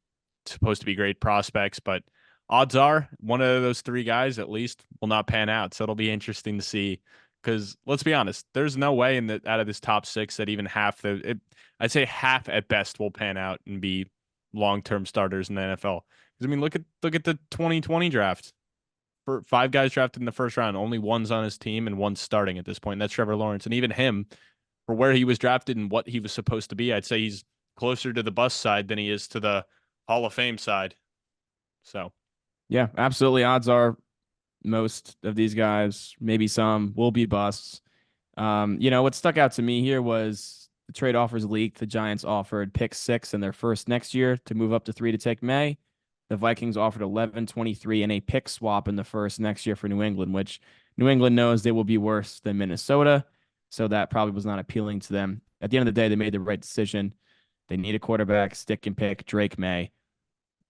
supposed to be great prospects, but odds are one of those three guys at least will not pan out. So it'll be interesting to see. Because let's be honest, there's no way in the out of this top six that even I'd say half at best will pan out and be long-term starters in the NFL. Because I mean, look at the 2020 draft. For five guys drafted in the first round, only one's on his team and one's starting at this point. That's Trevor Lawrence, and even him, for where he was drafted and what he was supposed to be, I'd say he's closer to the bust side than he is to the Hall of Fame side. So, Yeah, absolutely. Odds are most of these guys, maybe some, will be busts. What stuck out to me here was the trade offers leaked. The Giants offered pick 6 in their first next year to move up to 3 to take May. The Vikings offered 11, 23, and a pick swap in the first next year for New England, which New England knows they will be worse than Minnesota. So that probably was not appealing to them. At the end of the day, they made the right decision. They need a quarterback, stick and pick Drake May.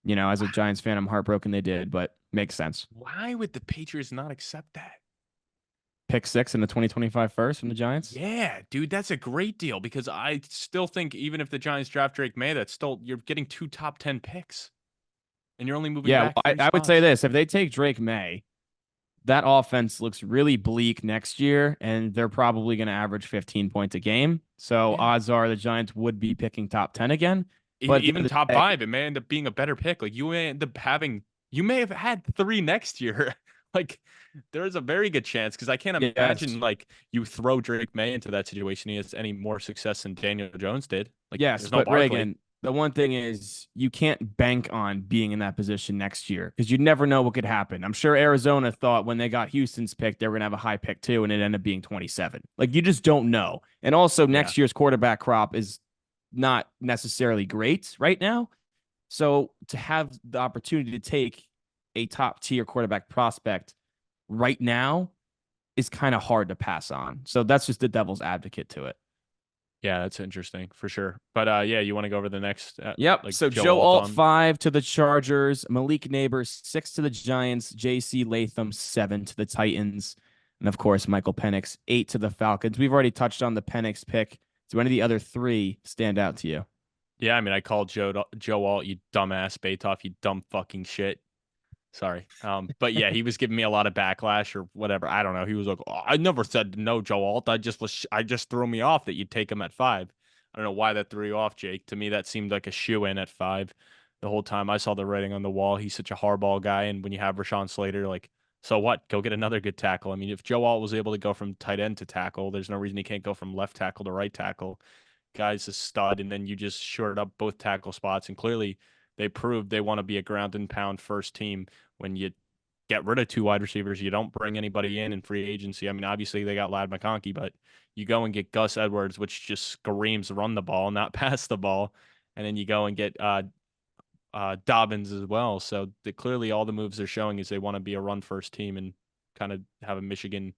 As a Giants fan, I'm heartbroken they did, but makes sense. why would the Patriots not accept that? Pick 6 in the 2025 first from the Giants. Yeah, dude, that's a great deal because I still think even if the Giants draft Drake May, that's still you're getting two top 10 picks and you're only moving Yeah, back well, three I would say spots. this. If they take Drake May, that offense looks really bleak next year, and they're probably going to average 15 points a game. So Yeah. odds are the Giants would be picking top 10 again. But at the Even end of top the day, five, it may end up being a better pick. Like you may have had three next year. Like there's a very good chance because I can't yes, imagine like you throw Drake May into that situation. He has any more success than Daniel Jones did. Like yes, there's no but Barkley. Reagan, the one thing is you can't bank on being in that position next year because you never know what could happen. I'm sure Arizona thought when they got Houston's pick, they were going to have a high pick too, and it ended up being 27. Like you just don't know. And also, Yeah. next year's quarterback crop is not necessarily great right now. So to have the opportunity to take a top tier quarterback prospect right now is kind of hard to pass on. So that's just the devil's advocate to it. Yeah, that's interesting for sure. But yeah, you want to go over the next Yep. like So Joe Joe Alt Alt on? 5 to the Chargers, Malik Neighbors 6 to the Giants, JC Latham 7 to the Titans, and of course Michael Penix 8 to the Falcons. We've already touched on the Penix pick. Do any of the other three stand out to you? Yeah, I mean I called Joe Alt, you dumbass Batoff, you dumb fucking shit. Sorry. But yeah, he was giving me a lot of backlash or whatever. I don't know. He was like, oh, I never said no, Joe Alt. I just threw me off that you'd take him at 5. I don't know why that threw you off, Jake. To me, that seemed like a shoe in at 5. The whole time I saw the writing on the wall. He's such a hardball guy, and when you have Rashawn Slater, like, so what? Go get another good tackle. I mean, if Joe Alt was able to go from tight end to tackle, there's no reason he can't go from left tackle to right tackle. Guy's a stud, and then you just shored up both tackle spots, and clearly they proved they want to be a ground and pound first team when you get rid of two wide receivers. You don't bring anybody in free agency. I mean, obviously they got Lad McConkey, but you go and get Gus Edwards, which just screams run the ball, not pass the ball. And then you go and get Dobbins as well. So clearly all the moves they're showing is they want to be a run first team and kind of have a Michigan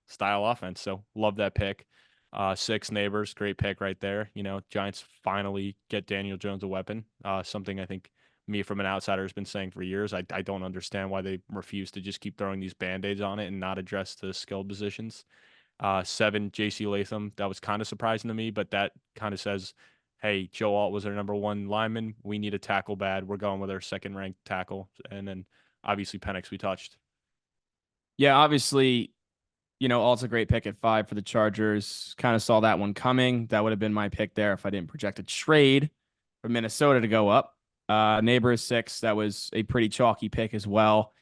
style offense. So love that pick. 6 Neighbors, great pick right there. Giants finally get Daniel Jones a weapon. Something I think me from an outsider has been saying for years. I don't understand why they refuse to just keep throwing these band-aids on it and not address the skilled positions. 7 JC Latham, that was kind of surprising to me, but that kind of says, hey, Joe Alt was our number 1 lineman. We need a tackle bad. We're going with our second ranked tackle. And then obviously Penix we touched. Yeah, obviously, Alt's a great pick at 5 for the Chargers. Kind of saw that one coming. That would have been my pick there if I didn't project a trade for Minnesota to go up. Neighbors 6, that was a pretty chalky pick as well.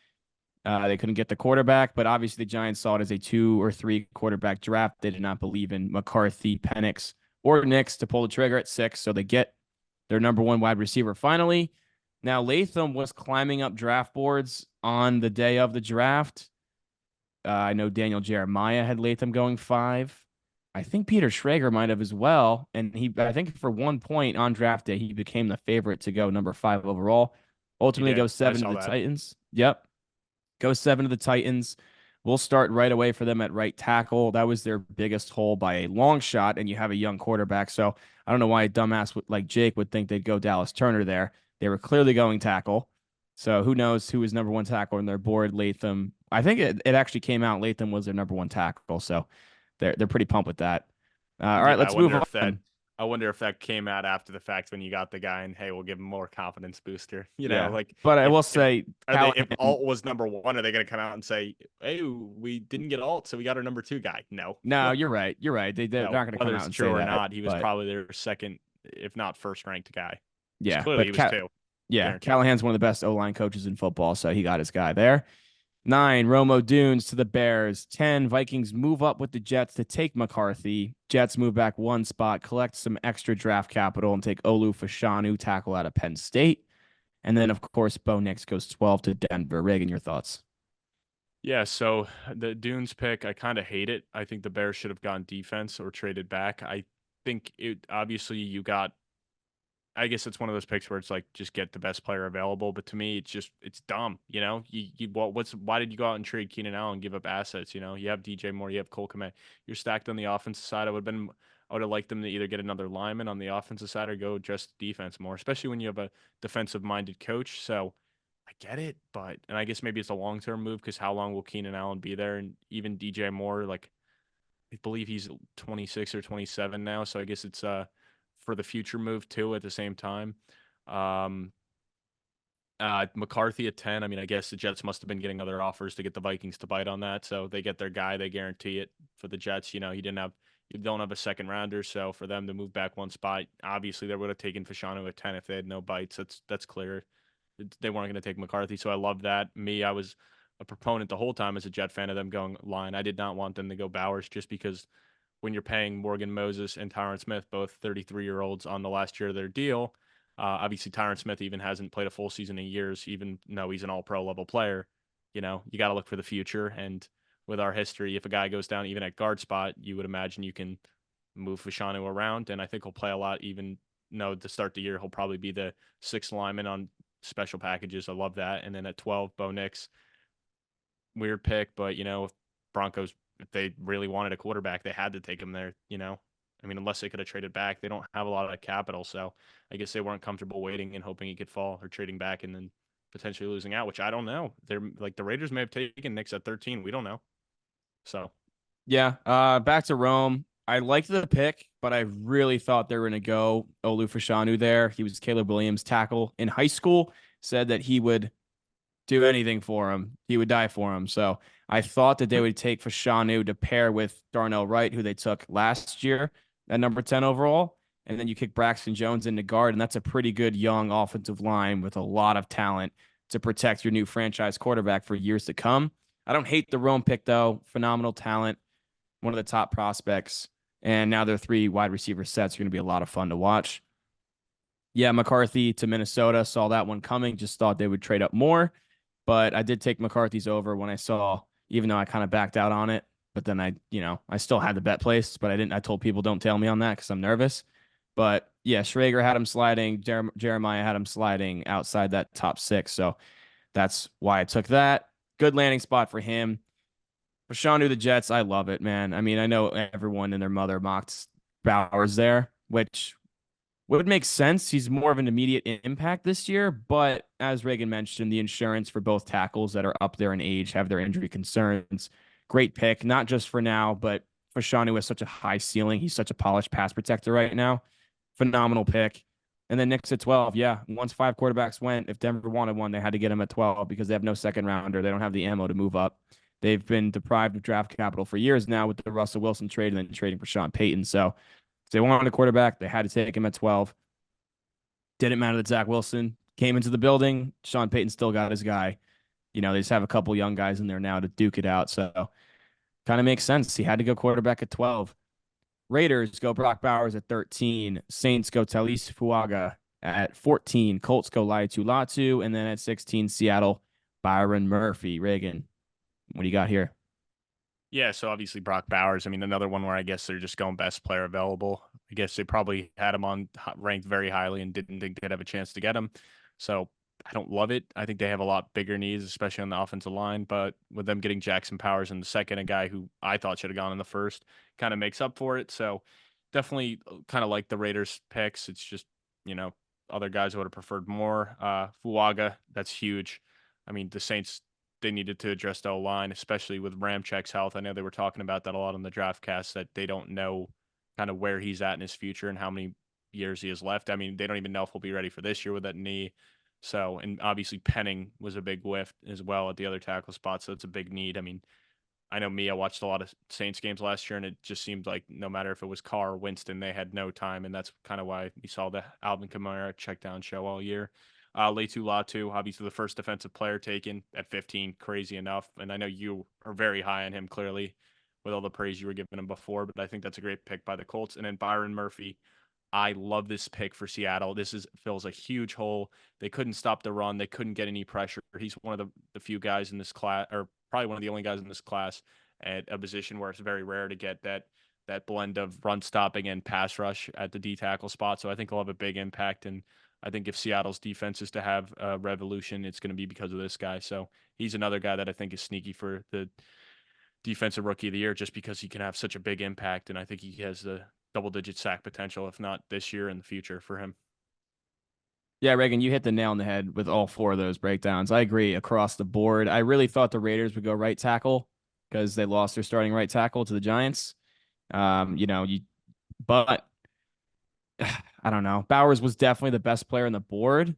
They couldn't get the quarterback, but obviously the Giants saw it as a 2 or 3 quarterback draft. They did not believe in McCarthy, Penix, or Nix to pull the trigger at 6, so they get their number 1 wide receiver finally. Now, Latham was climbing up draft boards on the day of the draft. I know Daniel Jeremiah had Latham going 5. I think Peter Schrager might have as well. And I think for 1 point on draft day, he became the favorite to go number 5 overall. He Ultimately did. goes I 7 to saw the that. Titans. Yep. Go 7 to the Titans. We'll start right away for them at right tackle. That was their biggest hole by a long shot, and you have a young quarterback. So I don't know why a dumbass like Jake would think they'd go Dallas Turner there. They were clearly going tackle. So who knows who was number one tackle on their board? Latham. I think it actually came out. Latham was their number one tackle. So they're pretty pumped with that. All right, Yeah, let's move on. I wonder if that came out after the fact when you got the guy and hey, we'll give him more confidence booster. Yeah. Like But I if, will if say, if Alt was number one, are they going to come out and say, "Hey, we didn't get Alt, so we got our number 2 guy"? No. No, you're right. You're right. They're No, not going to come whether out it's and true say or that. not, he was But probably their second, if not first ranked guy. yeah, Clearly but he was 2. yeah, Guaranteed. Callahan's one of the best O-line coaches in football, so he got his guy there. 9, Romo Dunes to the Bears. 10, Vikings move up with the Jets to take McCarthy. Jets move back 1 spot, collect some extra draft capital, and take Olu Fashanu, tackle out of Penn State. And then, of course, Bo Nix goes 12 to Denver. Reagan, your thoughts? Yeah, so the Dunes pick, I kind of hate it. I think the Bears should have gone defense or traded back. I think it obviously you got I guess it's one of those picks where it's like just get the best player available. But to me, it's dumb. Why did you go out and trade Keenan Allen and give up assets? You have DJ Moore, you have Cole Kmet. You're stacked on the offensive side. I would have liked them to either get another lineman on the offensive side or go just defense more, especially when you have a defensive minded coach. So I get it, and I guess maybe it's a long term move because how long will Keenan Allen be there? And even DJ Moore, like I believe he's 26 or 27 now. So I guess it's for the future move too at the same time. Um, McCarthy at 10. I mean, I guess the Jets must have been getting other offers to get the Vikings to bite on that. So they get their guy, they guarantee it for the Jets. You don't have a second rounder. So for them to move back 1 spot, obviously they would have taken Fashanu at 10 if they had no bites. That's clear. They weren't going to take McCarthy. So I love that. I was a proponent the whole time as a Jet fan of them going line. I did not want them to go Bowers just because when you're paying Morgan Moses and Tyron Smith, both 33-year-olds on the last year of their deal. Obviously, Tyron Smith even hasn't played a full season in years, even though he's an all-pro level player. You got to look for the future. And with our history, if a guy goes down even at guard spot, you would imagine you can move Fashanu around. And I think he'll play a lot, even though to start the year, he'll probably be the 6th lineman on special packages. I love that. And then at 12, Bo Nix, weird pick, but, if Broncos if they really wanted a quarterback, they had to take him there, I mean, unless they could have traded back, they don't have a lot of capital. So I guess they weren't comfortable waiting and hoping he could fall or trading back and then potentially losing out, which I don't know. They're like the Raiders may have taken Knicks at 13. We don't know. So yeah, back to Rome. I liked the pick, but I really thought they were going to go Olu Fashanu there. He was Caleb Williams' tackle in high school, said that he would do anything for him. He would die for him. So I thought that they would take Fashanu to pair with Darnell Wright, who they took last year at number 10 overall. And then you kick Braxton Jones into guard, and that's a pretty good young offensive line with a lot of talent to protect your new franchise quarterback for years to come. I don't hate the Rome pick, though. Phenomenal talent, one of the top prospects. And now their 3 wide receiver sets are going to be a lot of fun to watch. Yeah, McCarthy to Minnesota, saw that one coming, just thought they would trade up more. But I did take McCarthy's over when I saw, even though I kind of backed out on it. But then I still had the bet placed, but I told people don't tell me on that because I'm nervous. But yeah, Schrager had him sliding. Jeremiah had him sliding outside that top 6. So that's why I took that. Good landing spot for him. Fashanu the Jets, I love it, man. I mean, I know everyone and their mother mocked Bowers there, which would make sense. He's more of an immediate impact this year, but as Reagan mentioned, the insurance for both tackles that are up there in age have their injury concerns. Great pick, not just for now, but Fashanu has such a high ceiling. He's such a polished pass protector right now. Phenomenal pick. And then Knicks at 12. Yeah, once 5 quarterbacks went, if Denver wanted one, they had to get him at 12 because they have no second rounder. They don't have the ammo to move up. They've been deprived of draft capital for years now with the Russell Wilson trade and then trading for Sean Payton. So if they wanted a quarterback, they had to take him at 12. Didn't matter that Zach Wilson came into the building. Sean Payton still got his guy. They just have a couple young guys in there now to duke it out. So kind of makes sense. He had to go quarterback at 12. Raiders go Brock Bowers at 13. Saints go Talis Fuaga at 14. Colts go Laiatu Latu. And then at 16, Seattle, Byron Murphy. Reagan, what do you got here? Yeah, so obviously Brock Bowers. I mean, another one where I guess they're just going best player available. I guess they probably had him on ranked very highly and didn't think they'd have a chance to get him. So I don't love it. I think they have a lot bigger needs, especially on the offensive line. But with them getting Jackson Powers in the second, a guy who I thought should have gone in the first, kind of makes up for it. So definitely kind of like the Raiders picks. It's just, you know, other guys would have preferred more. Fuaga, that's huge. I mean, the Saints, they needed to address the line, especially with Ramchek's health. I know they were talking about that a lot on the draft cast, that they don't know kind of where he's at in his future and how many years he has left. I mean, they don't even know if he'll be ready for this year with that knee. So, and obviously Penning was a big whiff as well at the other tackle spot. So it's a big need. I mean, I know I watched a lot of Saints games last year, and it just seemed like no matter if it was Carr or Winston, they had no time. And that's kind of why you saw the Alvin Kamara check down show all year. Latu Latu, obviously the first defensive player taken at 15, crazy enough. And I know you are very high on him, clearly, with all the praise you were giving him before. But I think that's a great pick by the Colts. And then Byron Murphy, I love this pick for Seattle. This fills a huge hole. They couldn't stop the run. They couldn't get any pressure. He's one of the few guys in this class, or probably one of the only guys in this class at a position where it's very rare to get that blend of run stopping and pass rush at the D tackle spot. So I think he'll have a big impact. And I think if Seattle's defense is to have a revolution, it's going to be because of this guy. So he's another guy that I think is sneaky for the defensive rookie of the year, just because he can have such a big impact. And I think he has the double-digit sack potential, if not this year, in the future for him. Yeah, Reagan, you hit the nail on the head with all four of those breakdowns. I agree across the board. I really thought the Raiders would go right tackle because they lost their starting right tackle to the Giants. But I don't know. Bowers was definitely the best player on the board,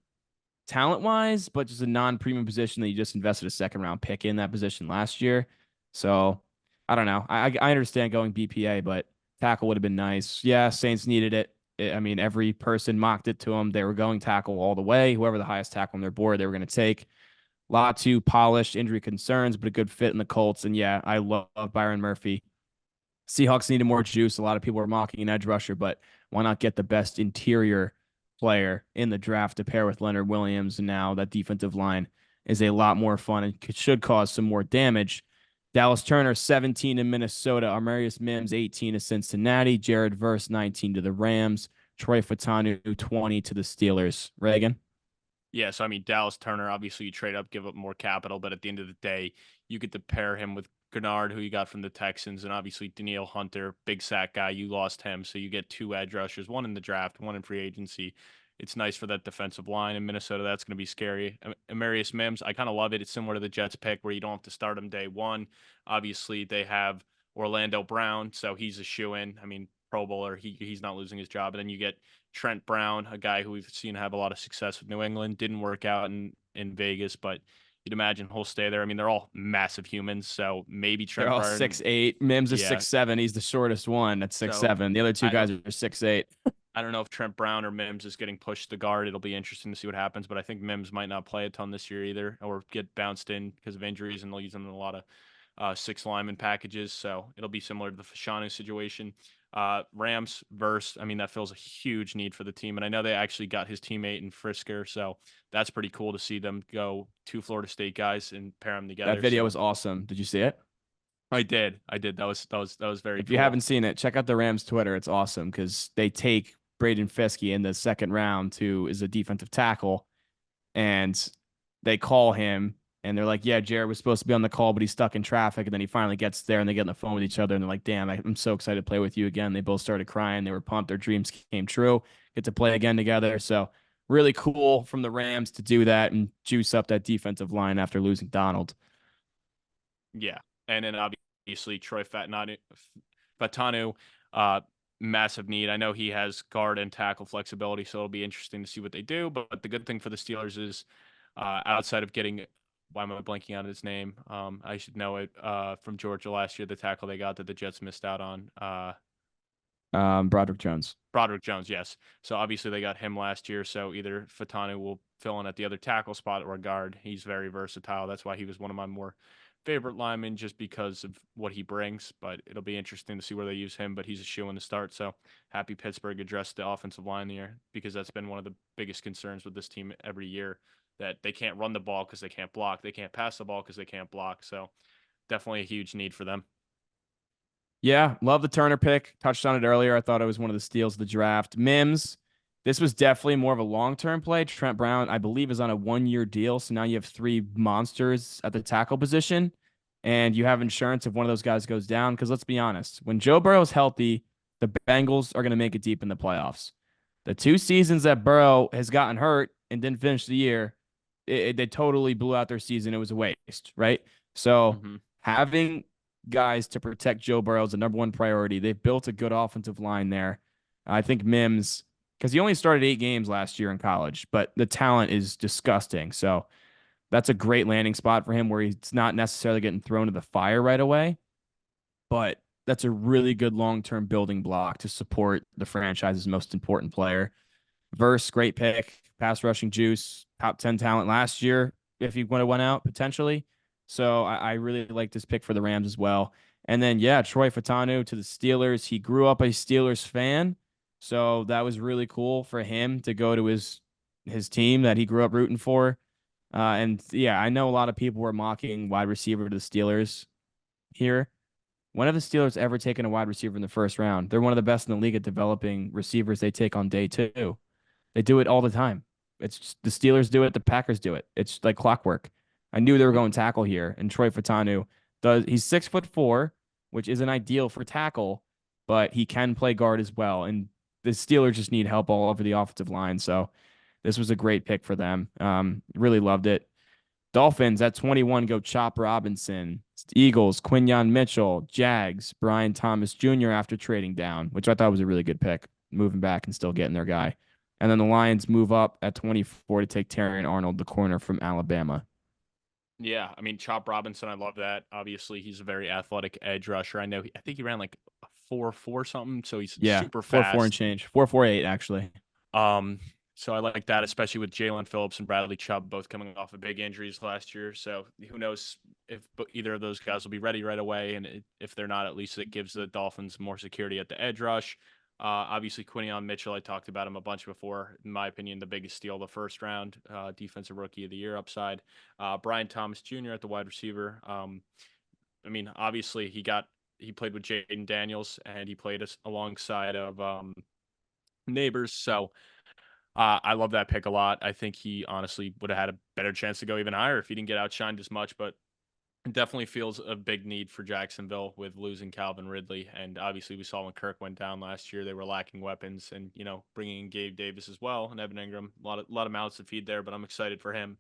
talent-wise, but just a non-premium position that you just invested a second-round pick in that position last year. So I don't know. I understand going BPA, but tackle would have been nice. Yeah, Saints needed it. I mean, every person mocked it to them. They were going tackle all the way. Whoever the highest tackle on their board, they were going to take. Latu, polished, injury concerns, but a good fit in the Colts. And yeah, I love Byron Murphy. Seahawks needed more juice. A lot of people were mocking an edge rusher, but why not get the best interior player in the draft to pair with Leonard Williams? And now that defensive line is a lot more fun and should cause some more damage. Dallas Turner, 17 in Minnesota. Armarius Mims, 18 to Cincinnati. Jared Verse, 19 to the Rams. Troy Fautanu, 20 to the Steelers. Reagan? Yeah, so I mean, Dallas Turner, obviously you trade up, give up more capital, but at the end of the day, you get to pair him with Gennard, who you got from the Texans, and obviously Danielle Hunter, big sack guy. You lost him, so you get two edge rushers, one in the draft, one in free agency. It's nice for that defensive line in Minnesota. That's going to be scary. Amarius Mims, I kind of love it. It's similar to the Jets pick where you don't have to start him day one. Obviously, they have Orlando Brown, so he's a shoe-in. I mean, Pro Bowler, he's not losing his job. And then you get Trent Brown, a guy who we've seen have a lot of success with New England. Didn't work out in Vegas, but you'd imagine he'll stay there. I mean, they're all massive humans, so maybe They're Trent all Brown. 6'8". Mims is Yeah. 6'7". He's the shortest one at 6'7". The other two guys are 6'8". I don't know if Trent Brown or Mims is getting pushed to guard. It'll be interesting to see what happens, but I think Mims might not play a ton this year either, or get bounced in because of injuries, and they'll use him in a lot of six lineman packages. So it'll be similar to the Fashanu situation. Rams verse, I mean, that fills a huge need for the team. And I know they actually got his teammate in Frisker. So that's pretty cool to see them go two Florida State guys and pair them together. That video was awesome. Did you see it? I did. That was very If cool. you haven't seen it, check out the Rams Twitter. It's awesome because they take Braden Fiske in the second round, who is a defensive tackle, and they call him and they're like, yeah, Jared was supposed to be on the call, but he's stuck in traffic. And then he finally gets there and they get on the phone with each other and they're like, damn, I'm so excited to play with you again. They both started crying. They were pumped. Their dreams came true. Get to play again together. So really cool from the Rams to do that and juice up that defensive line after losing Donald. Yeah. And then obviously Troy Fautanu, massive need. I know he has guard and tackle flexibility, so it'll be interesting to see what they do. But the good thing for the Steelers is outside of getting, why am I blanking on his name? I should know it, from Georgia last year, the tackle they got that the Jets missed out on. Broderick Jones. Broderick Jones, yes. So obviously they got him last year. So either Fautanu will fill in at the other tackle spot or guard. He's very versatile. That's why he was one of my more favorite linemen, just because of what he brings. But it'll be interesting to see where they use him. But he's a shoe in the start. So happy Pittsburgh addressed the offensive line here, because that's been one of the biggest concerns with this team every year, that they can't run the ball because they can't block. They can't pass the ball because they can't block. So definitely a huge need for them. Yeah, love the Turner pick. Touched on it earlier. I thought it was one of the steals of the draft. Mims, This was definitely more of a long-term play. Trent Brown, I believe, is on a 1-year deal. So now you have three monsters at the tackle position, and you have insurance if one of those guys goes down. Because let's be honest, when Joe Burrow's healthy, the Bengals are going to make it deep in the playoffs. The 2 seasons that Burrow has gotten hurt and didn't finish the year, they totally blew out their season. It was a waste, right? So Mm-hmm. having guys to protect Joe Burrow is the number one priority. They've built a good offensive line there. I think Mims, because he only started 8 games last year in college, but the talent is disgusting. So that's a great landing spot for him where he's not necessarily getting thrown to the fire right away, but that's a really good long-term building block to support the franchise's most important player. Verse, great pick, pass rushing juice, top 10 talent last year if he would have went out potentially. So I really like this pick for the Rams as well. And then, yeah, Troy Fatanu to the Steelers. He grew up a Steelers fan. So that was really cool for him to go to his team that he grew up rooting for. And yeah, I know a lot of people were mocking wide receiver to the Steelers here. When have the Steelers ever taken a wide receiver in the first round? They're one of the best in the league at developing receivers they take on day two. They do it all the time. It's just, the Steelers do it, the Packers do it. It's like clockwork. I knew they were going tackle here, and Troy Fatanu does. He's 6'4", which isn't ideal for tackle, but he can play guard as well. And the Steelers just need help all over the offensive line. So this was a great pick for them. Really loved it. Dolphins at 21 go Chop Robinson. Eagles, Quinyon Mitchell. Jags, Brian Thomas Jr. after trading down, which I thought was a really good pick, moving back and still getting their guy. And then the Lions move up at 24 to take Terrion Arnold, the corner from Alabama. Yeah, I mean Chop Robinson, I love that. Obviously, he's a very athletic edge rusher. I think he ran like a 4.4 something, so he's Yeah, super 4.4 and fast. change. 4.48 actually. Um, so I like that, especially with Jalen Phillips and Bradley Chubb both coming off of big injuries last year. So who knows if either of those guys will be ready right away, and if they're not, at least it gives the Dolphins more security at the edge rush. Obviously, Quinyon Mitchell, I talked about him a bunch before. In my opinion, the biggest steal of the first round, defensive rookie of the year upside. Brian Thomas Jr. at the wide receiver. I mean, obviously he played with Jaden Daniels and he played alongside of Neighbors. So I love that pick a lot. I think he honestly would have had a better chance to go even higher if he didn't get outshined as much, but it definitely feels a big need for Jacksonville with losing Calvin Ridley. And obviously, we saw when Kirk went down last year, they were lacking weapons and, bringing in Gabe Davis as well and Evan Ingram. A lot of mouths to feed there, but I'm excited for him.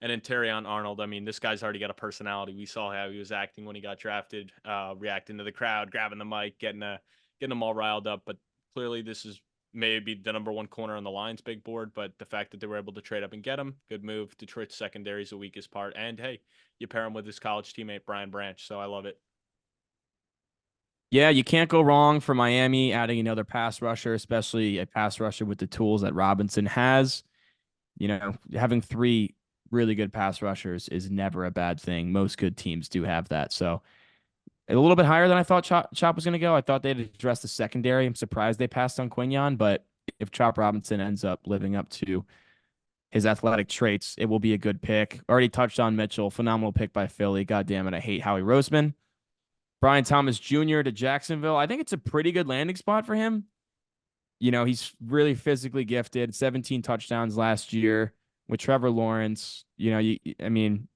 And then Terrion Arnold, I mean, this guy's already got a personality. We saw how he was acting when he got drafted, reacting to the crowd, grabbing the mic, getting them all riled up. But clearly, this is maybe the number one corner on the Lions' big board. But the fact that they were able to trade up and get him, good move. Detroit's secondary is the weakest part. And hey, you pair him with his college teammate Brian Branch, so I love it. Yeah, you can't go wrong for Miami adding another pass rusher, especially a pass rusher with the tools that Robinson has. Having three really good pass rushers is never a bad thing. Most good teams do have that. So a little bit higher than I thought Chop was going to go. I thought they'd address the secondary. I'm surprised they passed on Quinyon, but if Chop Robinson ends up living up to his athletic traits, it will be a good pick. Already touched on Mitchell. Phenomenal pick by Philly. God damn it. I hate Howie Roseman. Brian Thomas Jr. to Jacksonville. I think it's a pretty good landing spot for him. He's really physically gifted, 17 touchdowns last year with Trevor Lawrence. I mean,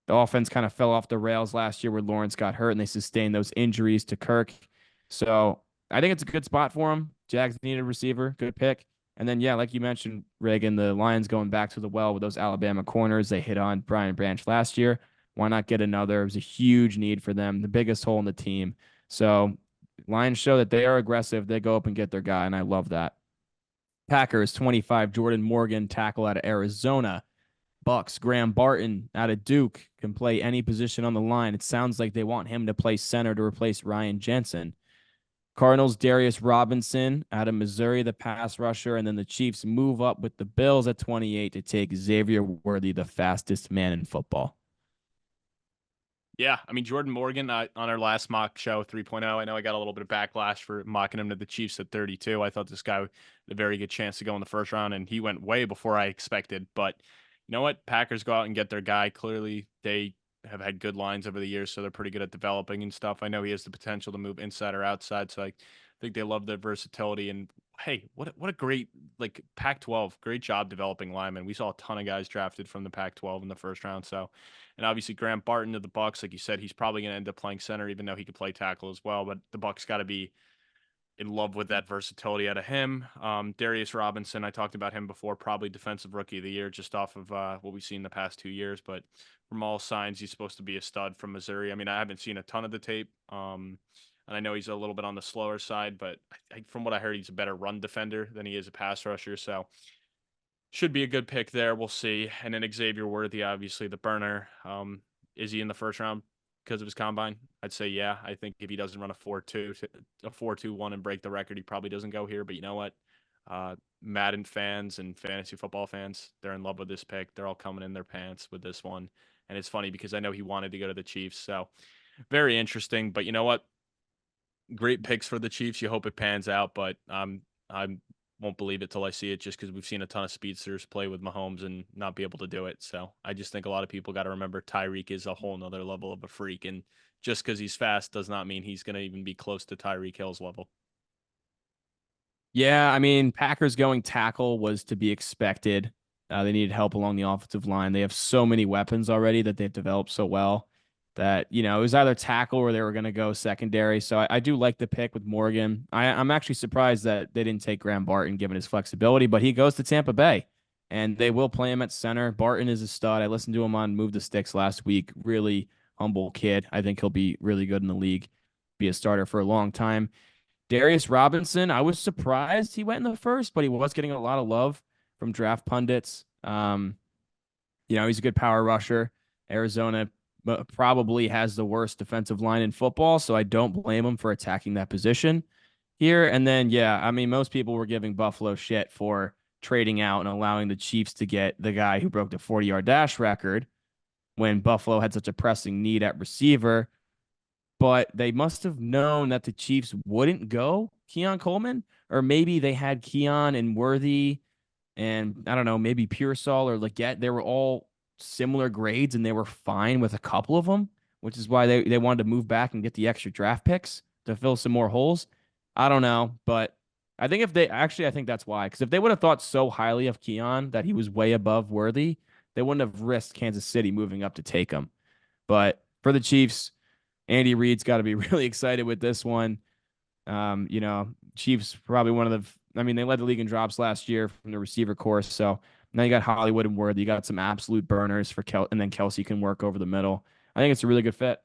the offense kind of fell off the rails last year where Lawrence got hurt and they sustained those injuries to Kirk. So I think it's a good spot for him. Jags needed a receiver, good pick. And then, yeah, like you mentioned, Reagan, the Lions going back to the well with those Alabama corners. They hit on Brian Branch last year. Why not get another? It was a huge need for them, the biggest hole in the team. So Lions show that they are aggressive. They go up and get their guy, and I love that. Packers 25, Jordan Morgan, tackle out of Arizona. Bucks, Graham Barton out of Duke, can play any position on the line. It sounds like they want him to play center to replace Ryan Jensen. Cardinals, Darius Robinson out of Missouri, the pass rusher. And then the Chiefs move up with the Bills at 28 to take Xavier Worthy, the fastest man in football. Yeah, I mean, Jordan Morgan on our last mock show 3.0, I know I got a little bit of backlash for mocking him to the Chiefs at 32. I thought this guy had a very good chance to go in the first round, and he went way before I expected. But you know what? Packers go out and get their guy. Clearly, they have had good lines over the years, so they're pretty good at developing and stuff. I know he has the potential to move inside or outside, so I think they love their versatility and hey, what a great like Pac-12, great job developing linemen. We saw a ton of guys drafted from the Pac-12 in the first round. So, and obviously Grant Barton of the Bucks, like you said, he's probably going to end up playing center, even though he could play tackle as well. But the Bucks got to be in love with that versatility out of him. Darius Robinson, I talked about him before, probably defensive rookie of the year, just off of what we've seen the past 2 years. But from all signs, he's supposed to be a stud from Missouri. I mean, I haven't seen a ton of the tape. And I know he's a little bit on the slower side, but from what I heard, he's a better run defender than he is a pass rusher. So should be a good pick there. We'll see. And then Xavier Worthy, obviously the burner. Is he in the first round because of his combine? I'd say yeah. I think if he doesn't run a 4.2, a 4.21 and break the record, he probably doesn't go here. But you know what? Madden fans and fantasy football fans, they're in love with this pick. They're all coming in their pants with this one. And it's funny because I know he wanted to go to the Chiefs. So very interesting. But you know what? Great picks for the Chiefs. You hope it pans out, but I won't believe it till I see it just because we've seen a ton of speedsters play with Mahomes and not be able to do it. So I just think a lot of people got to remember Tyreek is a whole nother level of a freak. And just because he's fast does not mean he's going to even be close to Tyreek Hill's level. Yeah, I mean, Packers going tackle was to be expected. They needed help along the offensive line. They have so many weapons already that they've developed so well that, it was either tackle or they were going to go secondary. So I do like the pick with Morgan. I'm actually surprised that they didn't take Graham Barton given his flexibility, but he goes to Tampa Bay and they will play him at center. Barton is a stud. I listened to him on Move the Sticks last week. Really humble kid. I think he'll be really good in the league, be a starter for a long time. Darius Robinson, I was surprised he went in the first, but he was getting a lot of love from draft pundits. He's a good power rusher. Arizona probably has the worst defensive line in football, so I don't blame him for attacking that position here. And then, yeah, I mean, most people were giving Buffalo shit for trading out and allowing the Chiefs to get the guy who broke the 40-yard dash record when Buffalo had such a pressing need at receiver, but they must have known that the Chiefs wouldn't go Keon Coleman, or maybe they had Keon and Worthy and I don't know, maybe Pearsall or Leggett. They were all similar grades and they were fine with a couple of them, which is why they wanted to move back and get the extra draft picks to fill some more holes. I don't know, but I think I think that's why. Because if they would have thought so highly of Keon that he was way above Worthy, they wouldn't have risked Kansas City moving up to take him. But for the Chiefs, Andy Reid's got to be really excited with this one. Chiefs probably one of they led the league in drops last year from the receiver course. So now you got Hollywood and Worthy. You got some absolute burners for and then Kelsey can work over the middle. I think it's a really good fit.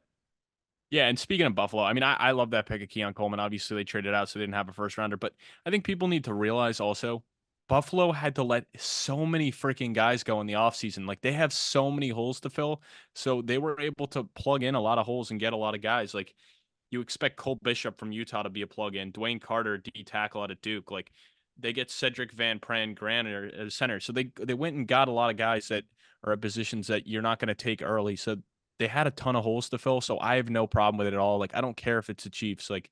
Yeah, and speaking of Buffalo, I mean, I love that pick of Keon Coleman. Obviously, they traded out, so they didn't have a first rounder. But I think people need to realize also, Buffalo had to let so many freaking guys go in the offseason. Like, they have so many holes to fill. So they were able to plug in a lot of holes and get a lot of guys. Like, you expect Cole Bishop from Utah to be a plug in, Dwayne Carter, D tackle out of Duke. Like, they get Cedric Van Pran Granite at center. So they went and got a lot of guys that are at positions that you're not going to take early. So they had a ton of holes to fill, so I have no problem with it at all. Like, I don't care if it's the Chiefs. Like,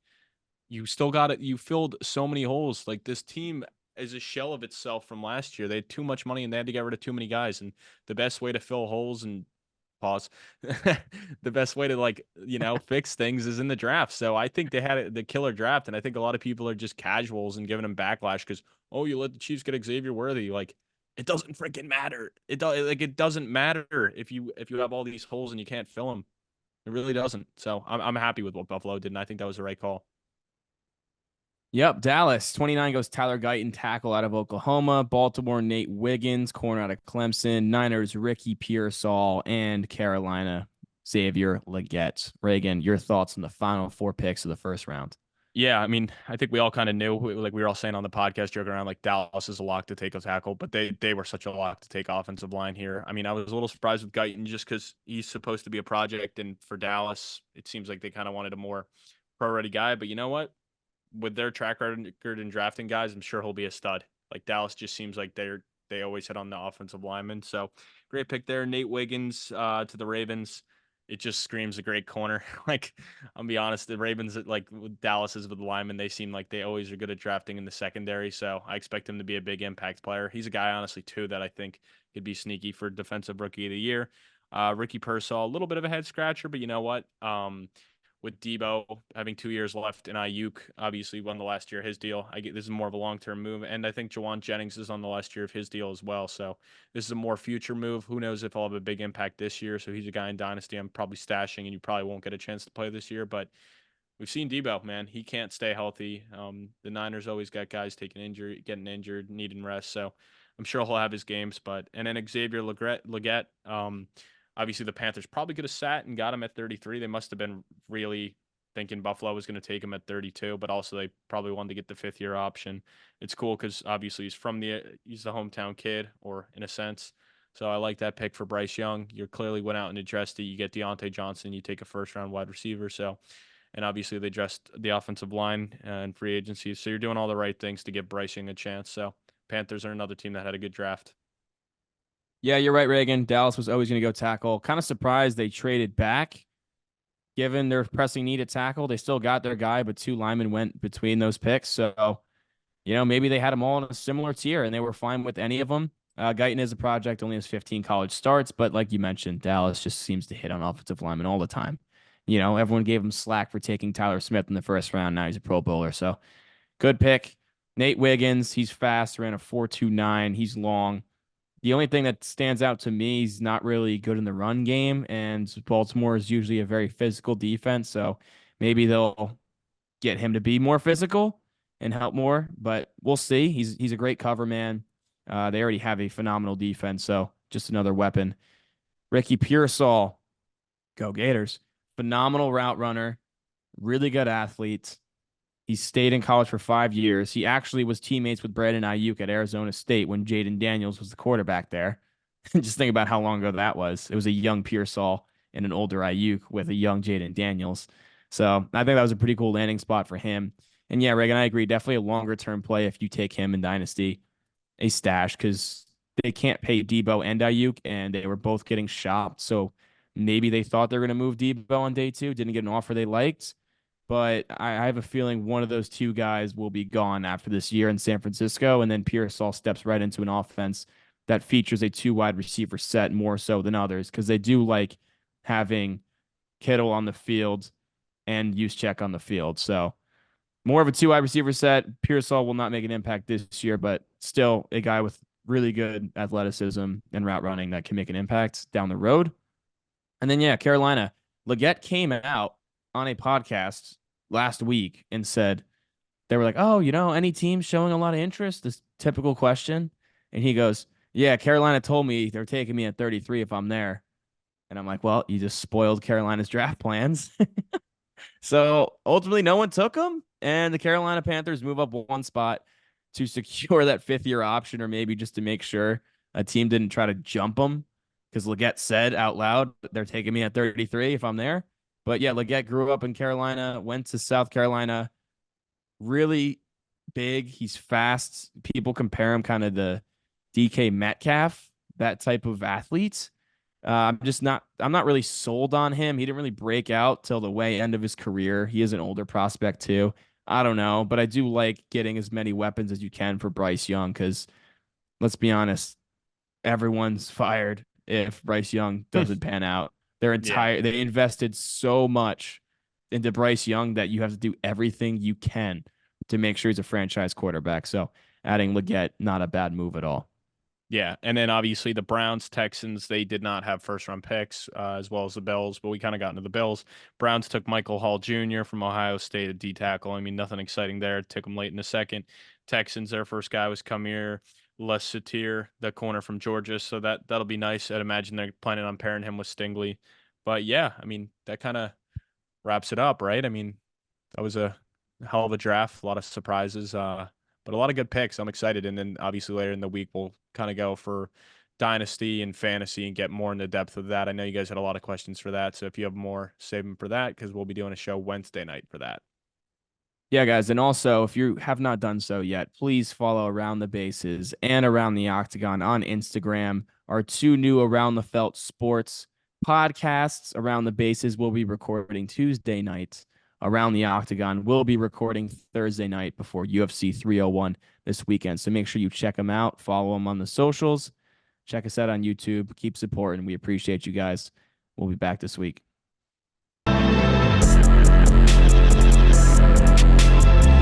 you still got it. You filled so many holes. Like, this team is a shell of itself from last year. They had too much money and they had to get rid of too many guys. And the best way to fill holes and pause, the best way to fix things is in the draft. So I think they had the killer draft, and I think a lot of people are just casuals and giving them backlash because you let the Chiefs get Xavier Worthy. Like, it doesn't freaking matter. It doesn't matter if you have all these holes and you can't fill them. It really doesn't. So I'm happy with what Buffalo did, and I think that was the right call. Yep, Dallas 29 goes Tyler Guyton, tackle out of Oklahoma. Baltimore Nate Wiggins, corner out of Clemson. Niners Ricky Pearsall, and Carolina Xavier Leggett. Reagan, your thoughts on the final four picks of the first round? Yeah, I mean, I think we all kind of knew, like we were all saying on the podcast, joking around, like Dallas is a lock to take a tackle, but they were such a lock to take offensive line here. I mean, I was a little surprised with Guyton just because he's supposed to be a project, and for Dallas, it seems like they kind of wanted a more pro-ready guy. But you know what? With their track record in drafting guys, I'm sure he'll be a stud. Like, Dallas just seems like they always hit on the offensive lineman. So great pick there, Nate Wiggins to the Ravens. It just screams a great corner. Like, I'll be honest, the Ravens, like with Dallas is with the linemen, they seem like they always are good at drafting in the secondary. So I expect him to be a big impact player. He's a guy, honestly, too, that I think could be sneaky for defensive rookie of the year. Ricky Pearsall, a little bit of a head scratcher, but you know what? with Debo having 2 years left and Ayuk obviously won the last year of his deal. This is more of a long-term move. And I think Jawan Jennings is on the last year of his deal as well. So this is a more future move. Who knows if he'll have a big impact this year. So he's a guy in Dynasty I'm probably stashing, and you probably won't get a chance to play this year. But we've seen Debo, man. He can't stay healthy. The Niners always got guys getting injured, needing rest. So I'm sure he'll have his games. And then Xavier Legette, obviously the Panthers probably could have sat and got him at 33. They must have been really thinking Buffalo was going to take him at 32, but also they probably wanted to get the 5th-year option. It's cool because obviously he's the hometown kid, or in a sense. So I like that pick for Bryce Young. You clearly went out and addressed it. You get Deontay Johnson. You take a first-round wide receiver. So, and obviously they addressed the offensive line and free agency. So you're doing all the right things to give Bryce Young a chance. So Panthers are another team that had a good draft. Yeah, you're right, Reagan. Dallas was always going to go tackle. Kind of surprised they traded back, given their pressing need at tackle. They still got their guy, but 2 linemen went between those picks. So, maybe they had them all in a similar tier, and they were fine with any of them. Guyton is a project, only has 15 college starts, but like you mentioned, Dallas just seems to hit on offensive linemen all the time. Everyone gave him slack for taking Tyler Smith in the first round. Now he's a Pro Bowler. So, good pick. Nate Wiggins, he's fast, ran a 4.29. He's long. The only thing that stands out to me, he's not really good in the run game, and Baltimore is usually a very physical defense, so maybe they'll get him to be more physical and help more, but we'll see. He's a great cover man. They already have a phenomenal defense, so just another weapon. Ricky Pearsall, go Gators. Phenomenal route runner, really good athlete. He stayed in college for 5 years. He actually was teammates with Brandon Ayuk at Arizona State when Jaden Daniels was the quarterback there. Just think about how long ago that was. It was a young Pearsall and an older Ayuk with a young Jaden Daniels. So I think that was a pretty cool landing spot for him. And yeah, Reagan, I agree. Definitely a longer term play if you take him in Dynasty, a stash, because they can't pay Debo and Ayuk, and they were both getting shopped. So maybe they thought they were going to move Debo on day 2, didn't get an offer they liked. But I have a feeling one of those 2 guys will be gone after this year in San Francisco, and then Pearsall steps right into an offense that features a 2 wide receiver set more so than others, because they do like having Kittle on the field and Juszczyk on the field. So more of a 2 wide receiver set. Pearsall will not make an impact this year, but still a guy with really good athleticism and route running that can make an impact down the road. And then, yeah, Carolina. Legette came out on a podcast last week and said, they were like, oh, any team showing a lot of interest? This typical question. And he goes, yeah, Carolina told me they're taking me at 33 if I'm there. And I'm like, well, you just spoiled Carolina's draft plans. So ultimately, no one took him. And the Carolina Panthers move up 1 spot to secure that 5th-year option, or maybe just to make sure a team didn't try to jump him, because Legette said out loud, they're taking me at 33 if I'm there. But yeah, Legette grew up in Carolina, went to South Carolina, really big. He's fast. People compare him kind of the DK Metcalf, that type of athlete. I'm not really sold on him. He didn't really break out till the way end of his career. He is an older prospect too. I don't know, but I do like getting as many weapons as you can for Bryce Young, because let's be honest, everyone's fired if Bryce Young doesn't pan out. They invested so much into Bryce Young that you have to do everything you can to make sure he's a franchise quarterback. So adding Legette, not a bad move at all. Yeah, and then obviously the Browns, Texans, they did not have first-round picks, as well as the Bills, but we kind of got into the Bills. Browns took Michael Hall Jr. from Ohio State at D-tackle. I mean, nothing exciting there. Took him late in the second. Texans, their first guy was Kamir Satir, the corner from Georgia, so that'll be nice. I'd imagine they're planning on pairing him with Stingley. But yeah, I mean, that kind of wraps it up, right? I mean, that was a hell of a draft, a lot of surprises, but a lot of good picks. I'm excited. And then obviously later in the week, we'll kind of go for dynasty and fantasy and get more into depth of that. I know you guys had a lot of questions for that. So if you have more, save them for that, because we'll be doing a show Wednesday night for that. Yeah, guys. And also, if you have not done so yet, please follow Around the Bases and Around the Octagon on Instagram. Our 2 new Around the Felt Sports podcasts. Around the Bases will be recording Tuesday nights. Around the Octagon will be recording Thursday night before UFC 301 this weekend. So make sure you check them out. Follow them on the socials. Check us out on YouTube. Keep supporting. We appreciate you guys. We'll be back this week.